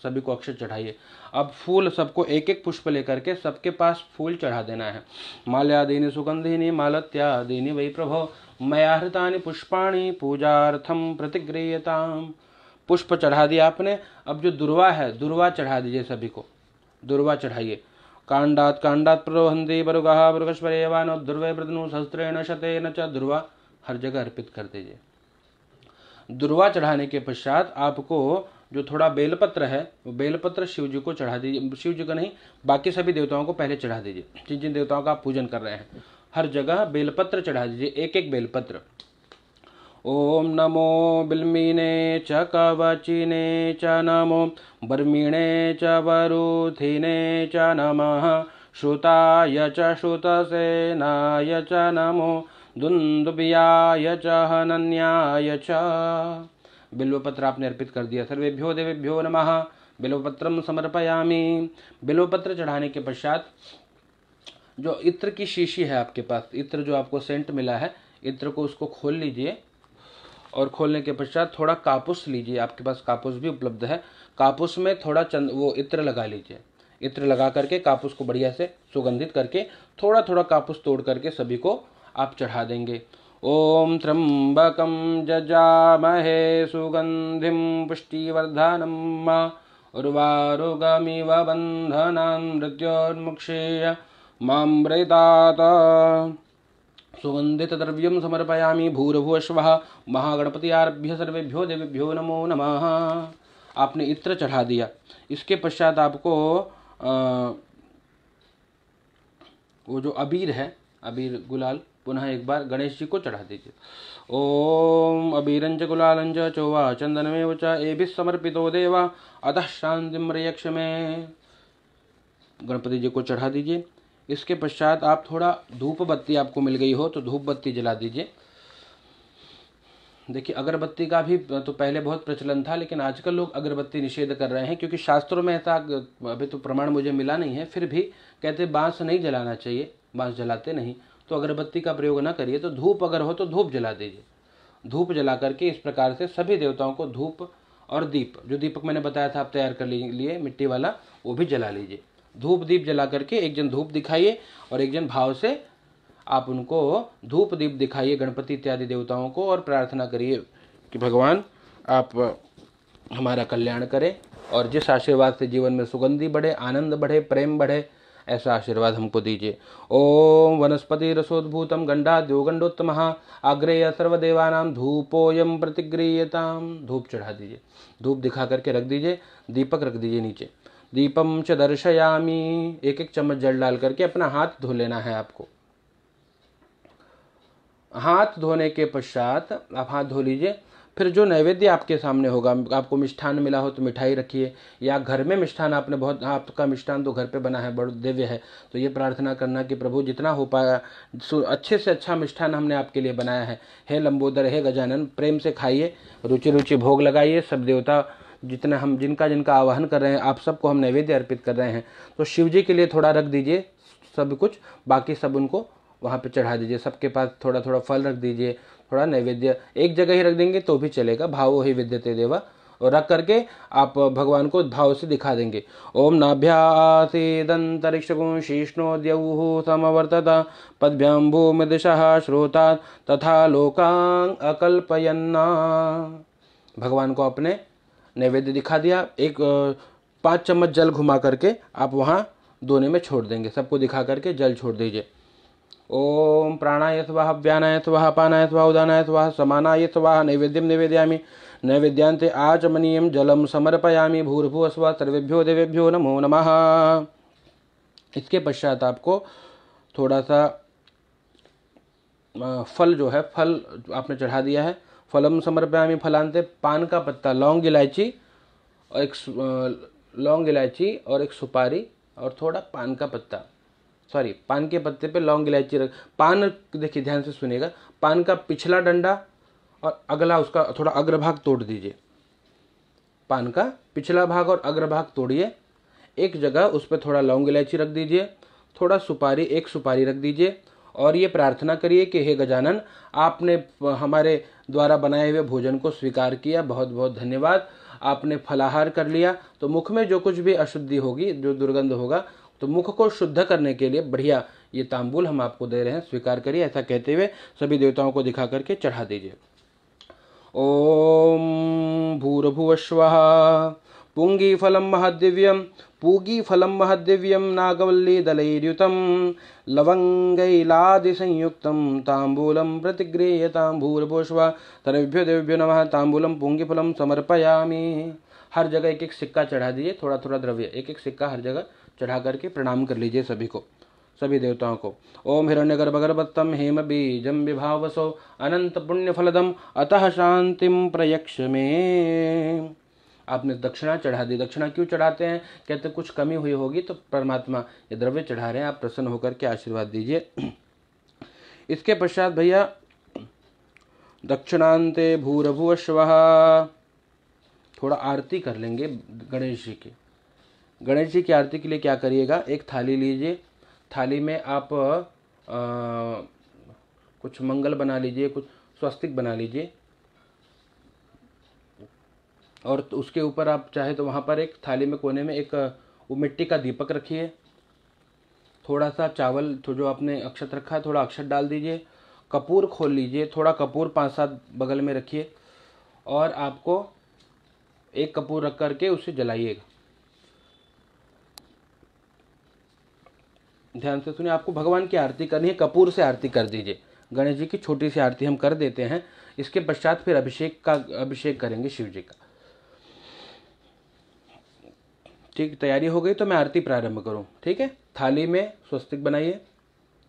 सभी को अक्षत चढ़ाइए। अब फूल सबको एक एक पुष्प लेकर के सबके पास फूल चढ़ा देना है। माल्यादीनि सुगंधिनी मालत्यादीनि वै प्रभो मया हृतानि पुष्पाणि पूजार्थं प्रतिगृह्यताम्। पुष्प चढ़ा दिया आपने। अब जो दुर्वा है, दुर्वा चढ़ा दीजिए सभी को, दुर्वा चढ़ाइए। कांडात कांडात प्रवहंती बरुगः बरुगस्वरेवानो दुर्वे वृदनु सहस्त्रेण शतेन च, दुर्वा हर जगह अर्पित कर दीजिए। दुर्वा चढ़ाने के पश्चात आपको जो थोड़ा बेलपत्र है, वो बेलपत्र शिव जी को चढ़ा दीजिए। शिव जी को नहीं, बाकी सभी देवताओं को पहले चढ़ा दीजिए। जिन जिन देवताओं का आप पूजन कर रहे हैं हर जगह बेलपत्र चढ़ा दीजिए, एक एक बेलपत्र। ओम नमो बिल्मीने च कवचिने च नमो बर्मीणे च वरुथिने च नमः श्रुताय च श्रुतसेनाय च नमो दुन्दुभियाय च हनन्याय च। बिल्वपत्र आपने अर्पित कर दिया। सर्वेभ्यो देवेभ्यो नमः बिल्वपत्रम समर्पयामि। बिल्वपत्र चढ़ाने के पश्चात जो इत्र की शीशी है आपके पास, इत्र जो आपको सेंट मिला है, इत्र को उसको खोल लीजिए और खोलने के पश्चात थोड़ा कापूस लीजिए। आपके पास कापूस भी उपलब्ध है, कापूस में थोड़ा वो इत्र लगा लीजिए। इत्र लगा करके कापूस को बढ़िया से सुगंधित करके थोड़ा थोड़ा कापूस तोड़ करके सभी को आप चढ़ा देंगे। ओम त्र्यंबकं जजामहे सुगंधिं पुष्टिवर्धनम् उर्वारुकमिव बन्धनान् मृत्योर्मुक्षीय मामृतात्। सुगंधित द्रव्यम समर्पयामि भूर्भुवस्वः महागणपति आरभ्य सर्वेभ्यो देवेभ्यो नमो नमः। आपने इत्र चढ़ा दिया। इसके पश्चात आपको वो जो अबीर है, अबीर गुलाल पुनः एक बार गणेश जी को चढ़ा दीजिए। ओम अबीरंच गुलालंच चौवा चंदनमेव च एभिः समर्पितो देवा अतः शांतिं रयक्ष में। गणपति जी को चढ़ा दीजिए। इसके पश्चात आप थोड़ा धूप बत्ती आपको मिल गई हो तो धूप बत्ती जला दीजिए। देखिए अगरबत्ती का भी तो पहले बहुत प्रचलन था, लेकिन आजकल लोग अगरबत्ती निषेध कर रहे हैं, क्योंकि शास्त्रों में ऐसा अभी तो प्रमाण मुझे मिला नहीं है, फिर भी कहते बांस नहीं जलाना चाहिए, बांस जलाते नहीं, तो अगरबत्ती का प्रयोग ना करिए। तो धूप अगर हो तो धूप जला दीजिए। धूप जला करके इस प्रकार से सभी देवताओं को धूप और दीप, जो दीपक मैंने बताया था आप तैयार कर लिए मिट्टी वाला, वो भी जला लीजिए। धूप दीप जला करके एक जन धूप दिखाइए और एक जन भाव से आप उनको धूप दीप दिखाइए गणपति इत्यादि देवताओं को, और प्रार्थना करिए कि भगवान आप हमारा कल्याण करें और जिस आशीर्वाद से जीवन में सुगंधी बढ़े, आनंद बढ़े, प्रेम बढ़े, ऐसा आशीर्वाद हमको दीजिए। ओम वनस्पति रसोद्भूतम गंडाद्यो गंडोत्तमः आग्रेय सर्वदेवानां धूपोयम प्रतिगृह्यताम। धूप चढ़ा दीजिए, धूप दिखा करके रख दीजिए, दीपक रख दीजिए नीचे। दीपम च दर्शयामी, एक एक चम्मच जल डाल करके अपना हाथ धो लेना है आपको। हाथ धोने के पश्चात आप हाथ धो लीजिए। फिर जो नैवेद्य आपके सामने होगा, आपको मिष्ठान मिला हो तो मिठाई रखिए, या घर में मिष्ठान आपने बहुत, आपका मिष्ठान तो घर पे बना है, बड़ा दिव्य है, तो ये प्रार्थना करना कि प्रभु जितना हो पाया अच्छे से अच्छा मिष्ठान हमने आपके लिए बनाया है, हे लंबोदर, हे गजानन, प्रेम से खाइए, रुचि रुचि भोग लगाइए। सब देवता जितना हम जिनका आवाहन कर रहे हैं, आप सबको हम नैवेद्य अर्पित कर रहे हैं, तो शिव जी के लिए थोड़ा रख दीजिए सब कुछ, बाकी सब उनको वहाँ पे चढ़ा दीजिए। सबके पास थोड़ा थोड़ा फल रख दीजिए, थोड़ा नैवेद्य एक जगह ही रख देंगे तो भी चलेगा, भावो ही विद्यते देवा, और रख करके आप भगवान को भाव से दिखा देंगे। ओम नाभ्यासीदंतरिक्षगुं शीष्णो द्यौः समवर्तत पद्भ्यां भूमिदिशः श्रोतात् तथा लोकान् अकल्पयन्ना। भगवान को आपने नैवेद्य दिखा दिया। एक 5 चम्मच जल घुमा करके आप वहाँ दोने में छोड़ देंगे, सबको दिखा करके जल छोड़ दीजिए। ओम प्राणाय स्वाहा व्यानाय स्वाहा पानाय स्वाहा उदानाय स्वाहा समानाय स्वाहा नैवेद्यम निवेदयामि नैवेद्यांते आचमनीयं जलम समर्पयामि भूर्भुवस्वः सर्वेभ्यो देवेभ्यो नमो नमः। इसके पश्चात आपको थोड़ा सा फल जो है, फल आपने चढ़ा दिया है, फलम समर्पयामि फलांते, पान का पत्ता, लौंग इलायची और एक सुपारी और थोड़ा पान का पत्ता, पान के पत्ते पे लौंग इलायची रख, पान देखिए ध्यान से सुनिएगा, पान का पिछला डंडा और अगला उसका थोड़ा अग्रभाग तोड़ दीजिए। पान का पिछला भाग और अग्रभाग तोड़िए, एक जगह उस पर थोड़ा लौंग इलायची रख दीजिए, थोड़ा सुपारी, एक सुपारी रख दीजिए, और ये प्रार्थना करिए कि हे गजानन, आपने हमारे द्वारा बनाए हुए भोजन को स्वीकार किया, बहुत बहुत धन्यवाद। आपने फलाहार कर लिया तो मुख में जो कुछ भी अशुद्धि होगी, जो दुर्गंध होगा, तो मुख को शुद्ध करने के लिए बढ़िया ये तांबूल हम आपको दे रहे हैं, स्वीकार करिए। ऐसा कहते हुए सभी देवताओं को दिखा करके चढ़ा दीजिए। ओम भूर्भुवस्वः पुंगीफलं महद्दिव्यं पूगीफलं महद्दिव्यं नागवल्लीदलैर्युतं लवङ्गैलादिसंयुक्तं ताम्बूलं प्रतिगृह्यतां भूर्भुवस्वः सर्वेभ्यो देवेभ्यो नमः। ताम्बूलं पुंगीफलं समर्पयामि। हर जगह एक एक सिक्का चढ़ा दीजिए, थोड़ा थोड़ा द्रव्य, एक एक सिक्का हर जगह चढ़ा करके प्रणाम कर लीजिए सभी को, सभी देवताओं को। ओम हिरण्यगर्भगर्भत्तम हेम बीजम विभावसो अनंत पुण्य फलदम अतः शांतिम प्रयक्ष में। आपने दक्षिणा चढ़ा दी। दक्षिणा क्यों चढ़ाते हैं? कहते कुछ कमी हुई होगी तो परमात्मा ये द्रव्य चढ़ा रहे हैं, आप प्रसन्न होकर के आशीर्वाद दीजिए। इसके पश्चात भैया दक्षिणांते भूर्भुवस्वः, थोड़ा आरती कर लेंगे गणेश जी की। गणेश जी की आरती के लिए क्या करिएगा, एक थाली लीजिए, थाली में आप कुछ मंगल बना लीजिए, कुछ स्वस्तिक बना लीजिए, और तो उसके ऊपर आप चाहे तो वहाँ पर एक थाली में कोने में एक वो मिट्टी का दीपक रखिए। थोड़ा सा चावल तो जो आपने अक्षत रखा है थोड़ा अक्षत डाल दीजिए। कपूर खोल लीजिए, थोड़ा कपूर 5-7 बगल में रखिए और आपको एक कपूर रख करके उसे जलाइएगा। ध्यान से सुनिए, आपको भगवान की आरती करनी है, कपूर से आरती कर दीजिए। गणेश जी की छोटी सी आरती हम कर देते हैं। इसके पश्चात फिर अभिषेक करेंगे शिव जी का। ठीक, तैयारी हो गई तो मैं आरती प्रारंभ करूं। ठीक है, थाली में स्वस्तिक बनाइए,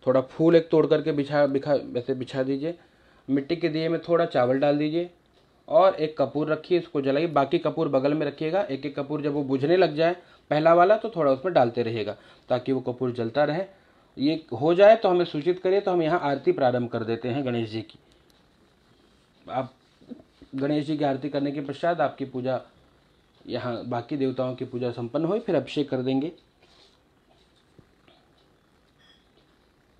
थोड़ा फूल एक तोड़ करके वैसे बिछा दीजिए। मिट्टी के दिए में थोड़ा चावल डाल दीजिए और एक कपूर रखिए, इसको जलाइए। बाकी कपूर बगल में रखिएगा। एक एक कपूर जब वो बुझने लग जाए पहला वाला तो थोड़ा उसमें डालते रहिएगा ताकि वो कपूर जलता रहे। ये हो जाए तो हमें सूचित करिए, तो हम यहाँ आरती प्रारंभ कर देते हैं गणेश जी की। आप गणेश जी की आरती करने के पश्चात आपकी पूजा, यहाँ बाकी देवताओं की पूजा संपन्न हुई, फिर अभिषेक कर देंगे।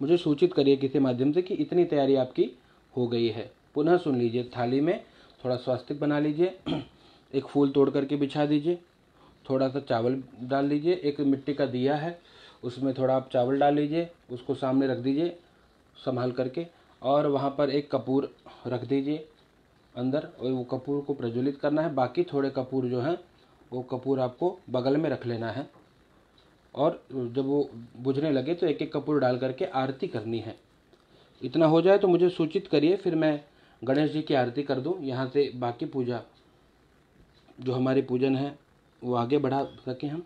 मुझे सूचित करिए किसी माध्यम से कि इतनी तैयारी आपकी हो गई है। पुनः सुन लीजिए, थाली में थोड़ा स्वास्तिक बना लीजिए, एक फूल तोड़ करके बिछा दीजिए, थोड़ा सा चावल डाल लीजिए, एक मिट्टी का दिया है उसमें थोड़ा आप चावल डाल लीजिए, उसको सामने रख दीजिए संभाल करके, और वहाँ पर एक कपूर रख दीजिए अंदर, और वो कपूर को प्रज्वलित करना है। बाकी थोड़े कपूर जो हैं वो कपूर आपको बगल में रख लेना है, और जब वो बुझने लगे तो एक एक कपूर डाल करके आरती करनी है। इतना हो जाए तो मुझे सूचित करिए, फिर मैं गणेश जी की आरती कर दूं। यहाँ से बाकी पूजा जो हमारी पूजन है वो आगे बढ़ा सकें हम।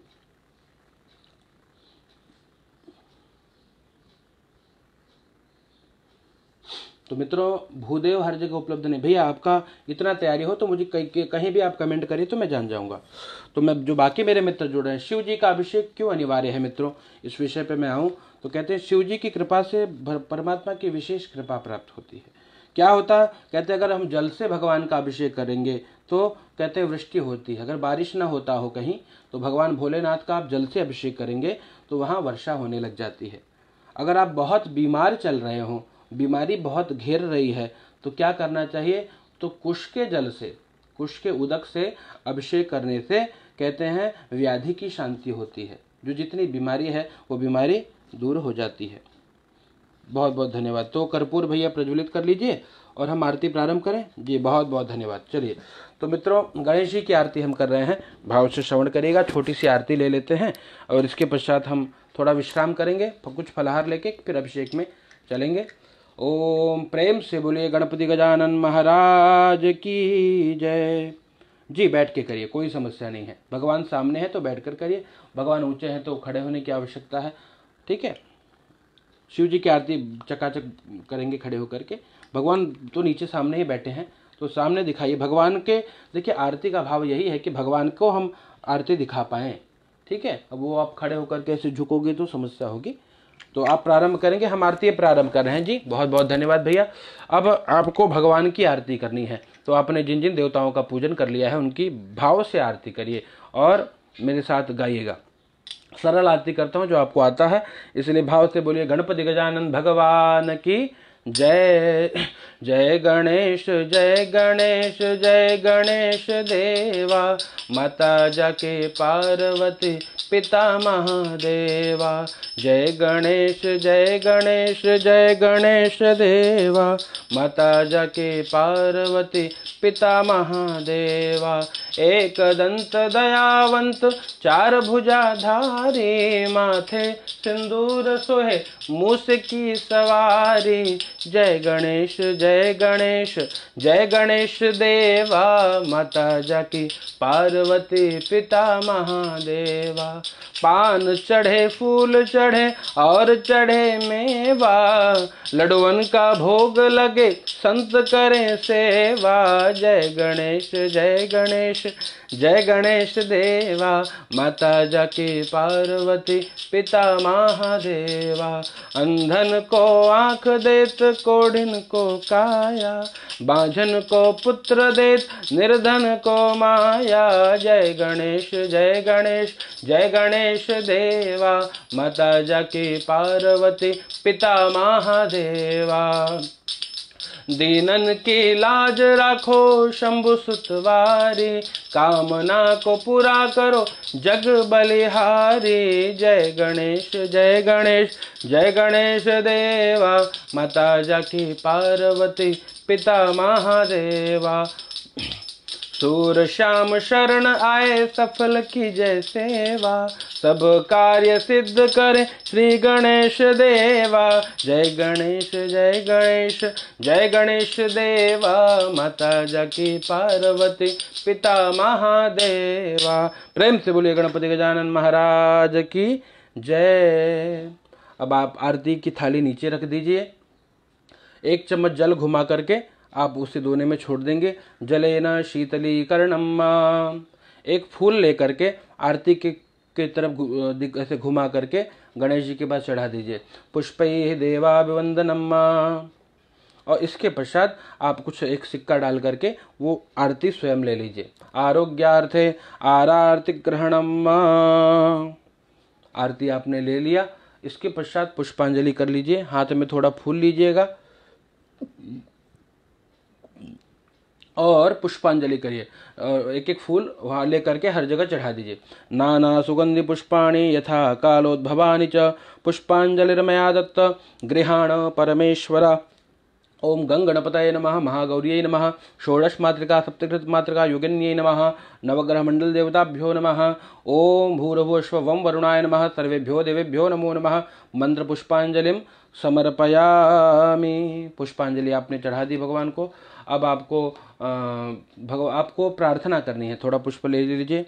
तो मित्रों, भूदेव हर जगह उपलब्ध नहीं। भैया आपका इतना तैयारी हो तो मुझे कहीं भी आप कमेंट करिए तो मैं जान जाऊंगा। तो मैं जो बाकी मेरे मित्र जुड़े हैं, शिव जी का अभिषेक क्यों अनिवार्य है मित्रों, इस विषय पे मैं आऊँ तो कहते हैं शिव जी की कृपा से परमात्मा की विशेष कृपा प्राप्त होती है। क्या होता, कहते हैं अगर हम जल से भगवान का अभिषेक करेंगे तो कहते हैं वृष्टि होती है। अगर बारिश ना होता हो कहीं तो भगवान भोलेनाथ का आप जल से अभिषेक करेंगे तो वहाँ वर्षा होने लग जाती है। अगर आप बहुत बीमार चल रहे हो, बीमारी बहुत घेर रही है, तो क्या करना चाहिए, तो कुश के जल से, कुश के उदक से अभिषेक करने से कहते हैं व्याधि की शांति होती है। जो जितनी बीमारी है वो बीमारी दूर हो जाती है। बहुत बहुत धन्यवाद। तो कर्पूर भैया प्रज्वलित कर लीजिए और हम आरती प्रारंभ करें जी। बहुत बहुत धन्यवाद। चलिए, तो मित्रों गणेश जी की आरती हम कर रहे हैं, भाव से श्रवण करिएगा। छोटी सी आरती ले लेते हैं और इसके पश्चात हम थोड़ा विश्राम करेंगे, कुछ फलाहार लेके फिर अभिषेक में चलेंगे। ओम प्रेम से बोलिए गणपति गजानन महाराज की जय। जी बैठ के करिए, कोई समस्या नहीं है। भगवान सामने है तो बैठ कर करिए, भगवान ऊंचे हैं तो खड़े होने की आवश्यकता है। ठीक है, शिव जी की आरती चकाचक करेंगे खड़े होकर के। भगवान तो नीचे सामने ही बैठे हैं तो सामने दिखाइए भगवान के। देखिए आरती का भाव यही है कि भगवान को हम आरती दिखा पाएँ। ठीक है, अब वो आप खड़े होकर के ऐसे झुकोगे तो समस्या होगी। तो आप प्रारंभ करेंगे, हम आरती प्रारंभ कर रहे हैं जी। बहुत बहुत धन्यवाद भैया। अब आपको भगवान की आरती करनी है तो आपने जिन जिन देवताओं का पूजन कर लिया है उनकी भाव से आरती करिए और मेरे साथ गाइएगा। सरल आरती करता हूँ जो आपको आता है, इसलिए भाव से बोलिए गणपति गजानन भगवान की जय जय गणेश जय गणेश जय गणेश देवा, माता जाके पार्वती पिता महादेवा। जय गणेश जय गणेश जय गणेश देवा, माता जाके पार्वती पिता महादेवा। एक दंत दयावंत चार भुजाधारी, माथे सिंदूर सोहे मूस की सवारी। जय गणेश जय गणेश जय गणेश देवा, माता जाकी पार्वती पिता महादेवा। पान चढ़े फूल चढ़े और चढ़े मेवा, लडुअन का भोग लगे संत करें सेवा। जय गणेश जय गणेश जय गणेश देवा, माता जाकी पार्वती पिता महादेवा। अंधन को आँख देत कोढ़िन को काया, बांझन को पुत्र देत निर्धन को माया। जय गणेश जय गणेश जय गणेश देवा, माता जाकी पार्वती पिता महादेवा। दीनन की लाज राखो शंभु सुतवारी, कामना को पूरा करो जग बलिहारी। जय गणेश जय गणेश जय गणेश देवा, माता जाकी पार्वती पिता महादेवा। सूर श्याम शरण आए सफल की जय सेवा, सब कार्य सिद्ध करे श्री गणेश देवा। जय गणेश जय गणेश जय गणेश देवा, माता जाकी पार्वती पिता महादेवा। प्रेम से बोलिए गणपति गजानन महाराज की जय। अब आप आरती की थाली नीचे रख दीजिए, एक चम्मच जल घुमा करके आप उसे दोने में छोड़ देंगे। जलेना शीतलीकरणम, एक फूल लेकर के आरती के तरफ ऐसे घुमा करके गणेश जी के पास चढ़ा दीजिए। पुष्पैः देवाभिवंदनम, और इसके पश्चात आप कुछ एक सिक्का डाल करके वो आरती स्वयं ले लीजिए। आरोग्यार्थे आरार्ति ग्रहणम, आरती आपने ले लिया, इसके पश्चात पुष्पांजलि कर लीजिए। हाथ में थोड़ा फूल लीजिएगा और पुष्पांजलि करिए, एक एक फूल वहाँ लेकर के हर जगह चढ़ा दीजिए। नाना सुगंधि पुष्पाणि यथा कालोद्भवानि च, पुष्पांजलिर्मया दत्त गृहाण परमेश्वरा। ओम गंगणपतये नमः, महागौर्यै नमः, षोडश मातृका सप्तकृत मातृका योगिन्यै नमः, नवग्रह मंडल देवताभ्यो नमः। ओम भूर्भुवस्वं वरुणाय नमः, सर्वेभ्यो देवेभ्यो नमो नमः। मंत्र पुष्पांजलिम समर्पयामि। पुष्पांजलि आपने चढ़ा दी भगवान को। अब आपको प्रार्थना करनी है। थोड़ा पुष्प ले लीजिए,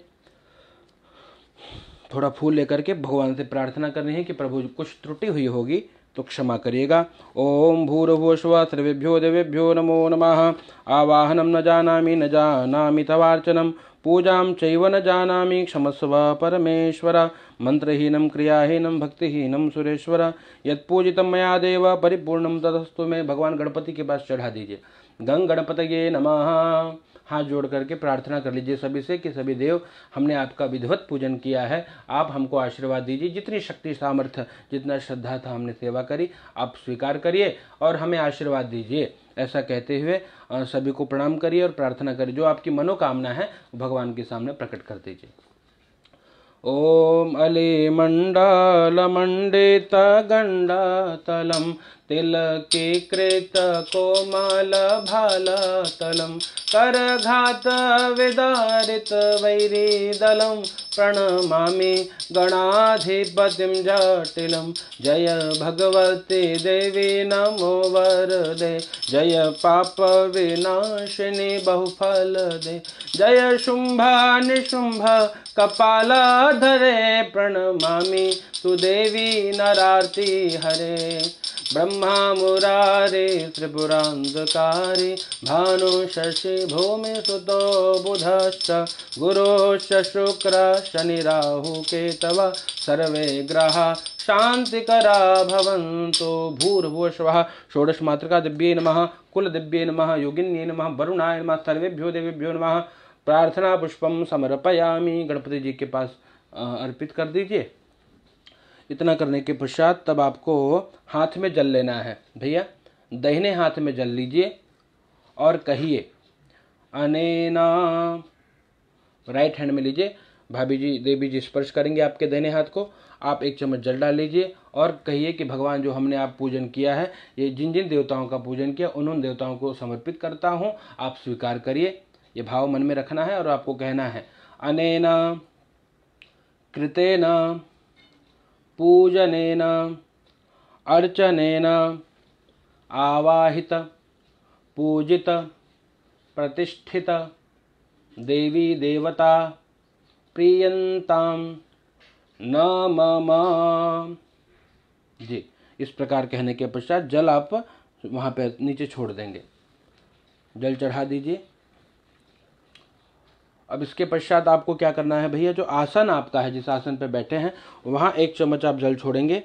थोड़ा फूल लेकर के भगवान से प्रार्थना करनी है कि प्रभु कुछ त्रुटि हुई होगी तो क्षमा करिएगा। ओम भूर्भुवस्वः सर्वेभ्यो देवेभ्यो नमो नमः। आवाहनं न जानामि तवार्चनं, पूजां चैव न जानामि क्षमस्व परमेश्वर। मंत्रहीनं क्रियाहीनं भक्तिहीनं सुरेश्वर, यत्पूजितं मया देव परिपूर्णं तदस्तु मे। भगवान गणपति के पास चढ़ा दीजिए। गंग गणपतये नमः। हाथ जोड़ करके प्रार्थना कर लीजिए सभी से कि सभी देव, हमने आपका विधिवत पूजन किया है, आप हमको आशीर्वाद दीजिए। जितनी शक्ति सामर्थ्य जितना श्रद्धा था हमने सेवा करी, आप स्वीकार करिए और हमें आशीर्वाद दीजिए। ऐसा कहते हुए सभी को प्रणाम करिए और प्रार्थना करिए। जो आपकी मनोकामना है भगवान के सामने प्रकट कर दीजिए। ओम अलिमण्डलमण्डित गण्डातलं, तिलकीकृत कोमलभालतलं, करघात विदारित वैरीदलं, प्रणमामि गणाधिपतिं जटिलं। जय भगवती देवी नमो वरदे, जय पाप विनाशिनी बहुफल दे। जय शुंभ निशुंभ कपालधरे, प्रणमामि तु देवी नरार्ति हरे। ब्रह्मा मुरारे त्रिपुरान्धकारी, भानु शशि भूमि सुतो बुधश्च, गुरुश्च शुक्र शनि राहु केतव, सर्वे ग्रहा शांतिकरा भवन्तु। भूर्भुवस्वः षोडश मातृका दिव्ये नमः, कुल दिव्ये नमः, योगिन्ये नमः, वरुणाय नमः, सर्वेभ्यो देवेभ्यो नमः। प्रार्थना पुष्पम समर्पयामि। गणपति जी के पास अर्पित कर दीजिए। इतना करने के पश्चात तब आपको हाथ में जल लेना है। भैया दाहिने हाथ में जल लीजिए और कहिए अनेना, राइट हैंड में लीजिए, भाभी जी देवी जी स्पर्श करेंगे आपके दाहिने हाथ को, आप 1 चम्मच जल डाल लीजिए और कहिए कि भगवान जो हमने आप पूजन किया है, ये जिन जिन देवताओं का पूजन किया उन देवताओं को समर्पित करता हूँ, आप स्वीकार करिए। ये भाव मन में रखना है और आपको कहना है अनेना कृतेन पूजनेन अर्चनेन आवाहित पूजित प्रतिष्ठित देवी देवता प्रियंताम न मम। जी, इस प्रकार कहने के पश्चात जल आप वहाँ पे नीचे छोड़ देंगे, जल चढ़ा दीजिए। अब इसके पश्चात आपको क्या करना है भैया, जो आसन आपका है, जिस आसन पे बैठे हैं वहाँ 1 चम्मच आप जल छोड़ेंगे,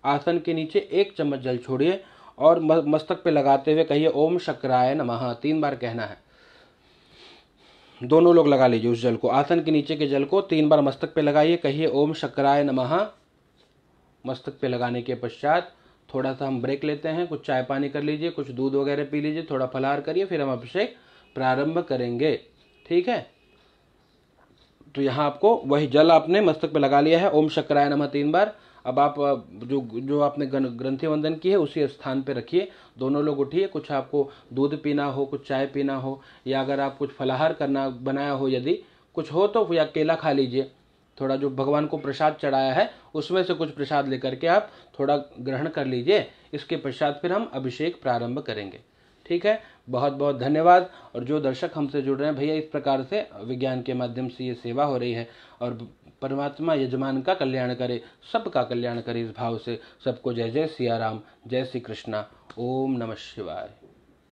आसन के नीचे 1 चम्मच जल छोड़िए और मस्तक पे लगाते हुए कहिए ओम शक्राय नमः, 3 बार कहना है। दोनों लोग लगा लीजिए उस जल को, आसन के नीचे के जल को 3 बार मस्तक पे लगाइए, कहिए ओम शक्राय नमः। मस्तक पे लगाने के पश्चात थोड़ा सा हम ब्रेक लेते हैं, कुछ चाय पानी कर लीजिए, कुछ दूध वगैरह पी लीजिए, थोड़ा फलाहार करिए, फिर हम अभिषेक प्रारंभ करेंगे। ठीक है, तो यहाँ आपको वही जल आपने मस्तक पे लगा लिया है, ओम शक्राय नमः 3 बार। अब आप जो आपने ग्रंथि वंदन की है उसी स्थान पे रखिए, दोनों लोग उठिए, कुछ आपको दूध पीना हो, कुछ चाय पीना हो, या अगर आप कुछ फलाहार करना बनाया हो, यदि कुछ हो तो या केला खा लीजिए, थोड़ा जो भगवान को प्रसाद चढ़ाया है उसमें से कुछ प्रसाद लेकर के आप थोड़ा ग्रहण कर लीजिए। इसके पश्चात फिर हम अभिषेक प्रारंभ करेंगे। ठीक है, बहुत बहुत धन्यवाद। और जो दर्शक हमसे जुड़ रहे हैं भैया, इस प्रकार से विज्ञान के माध्यम से ये सेवा हो रही है और परमात्मा यजमान का कल्याण करे, सबका कल्याण करे, इस भाव से सबको जय जय सिया राम, जय श्री कृष्णा, ओम नमः शिवाय।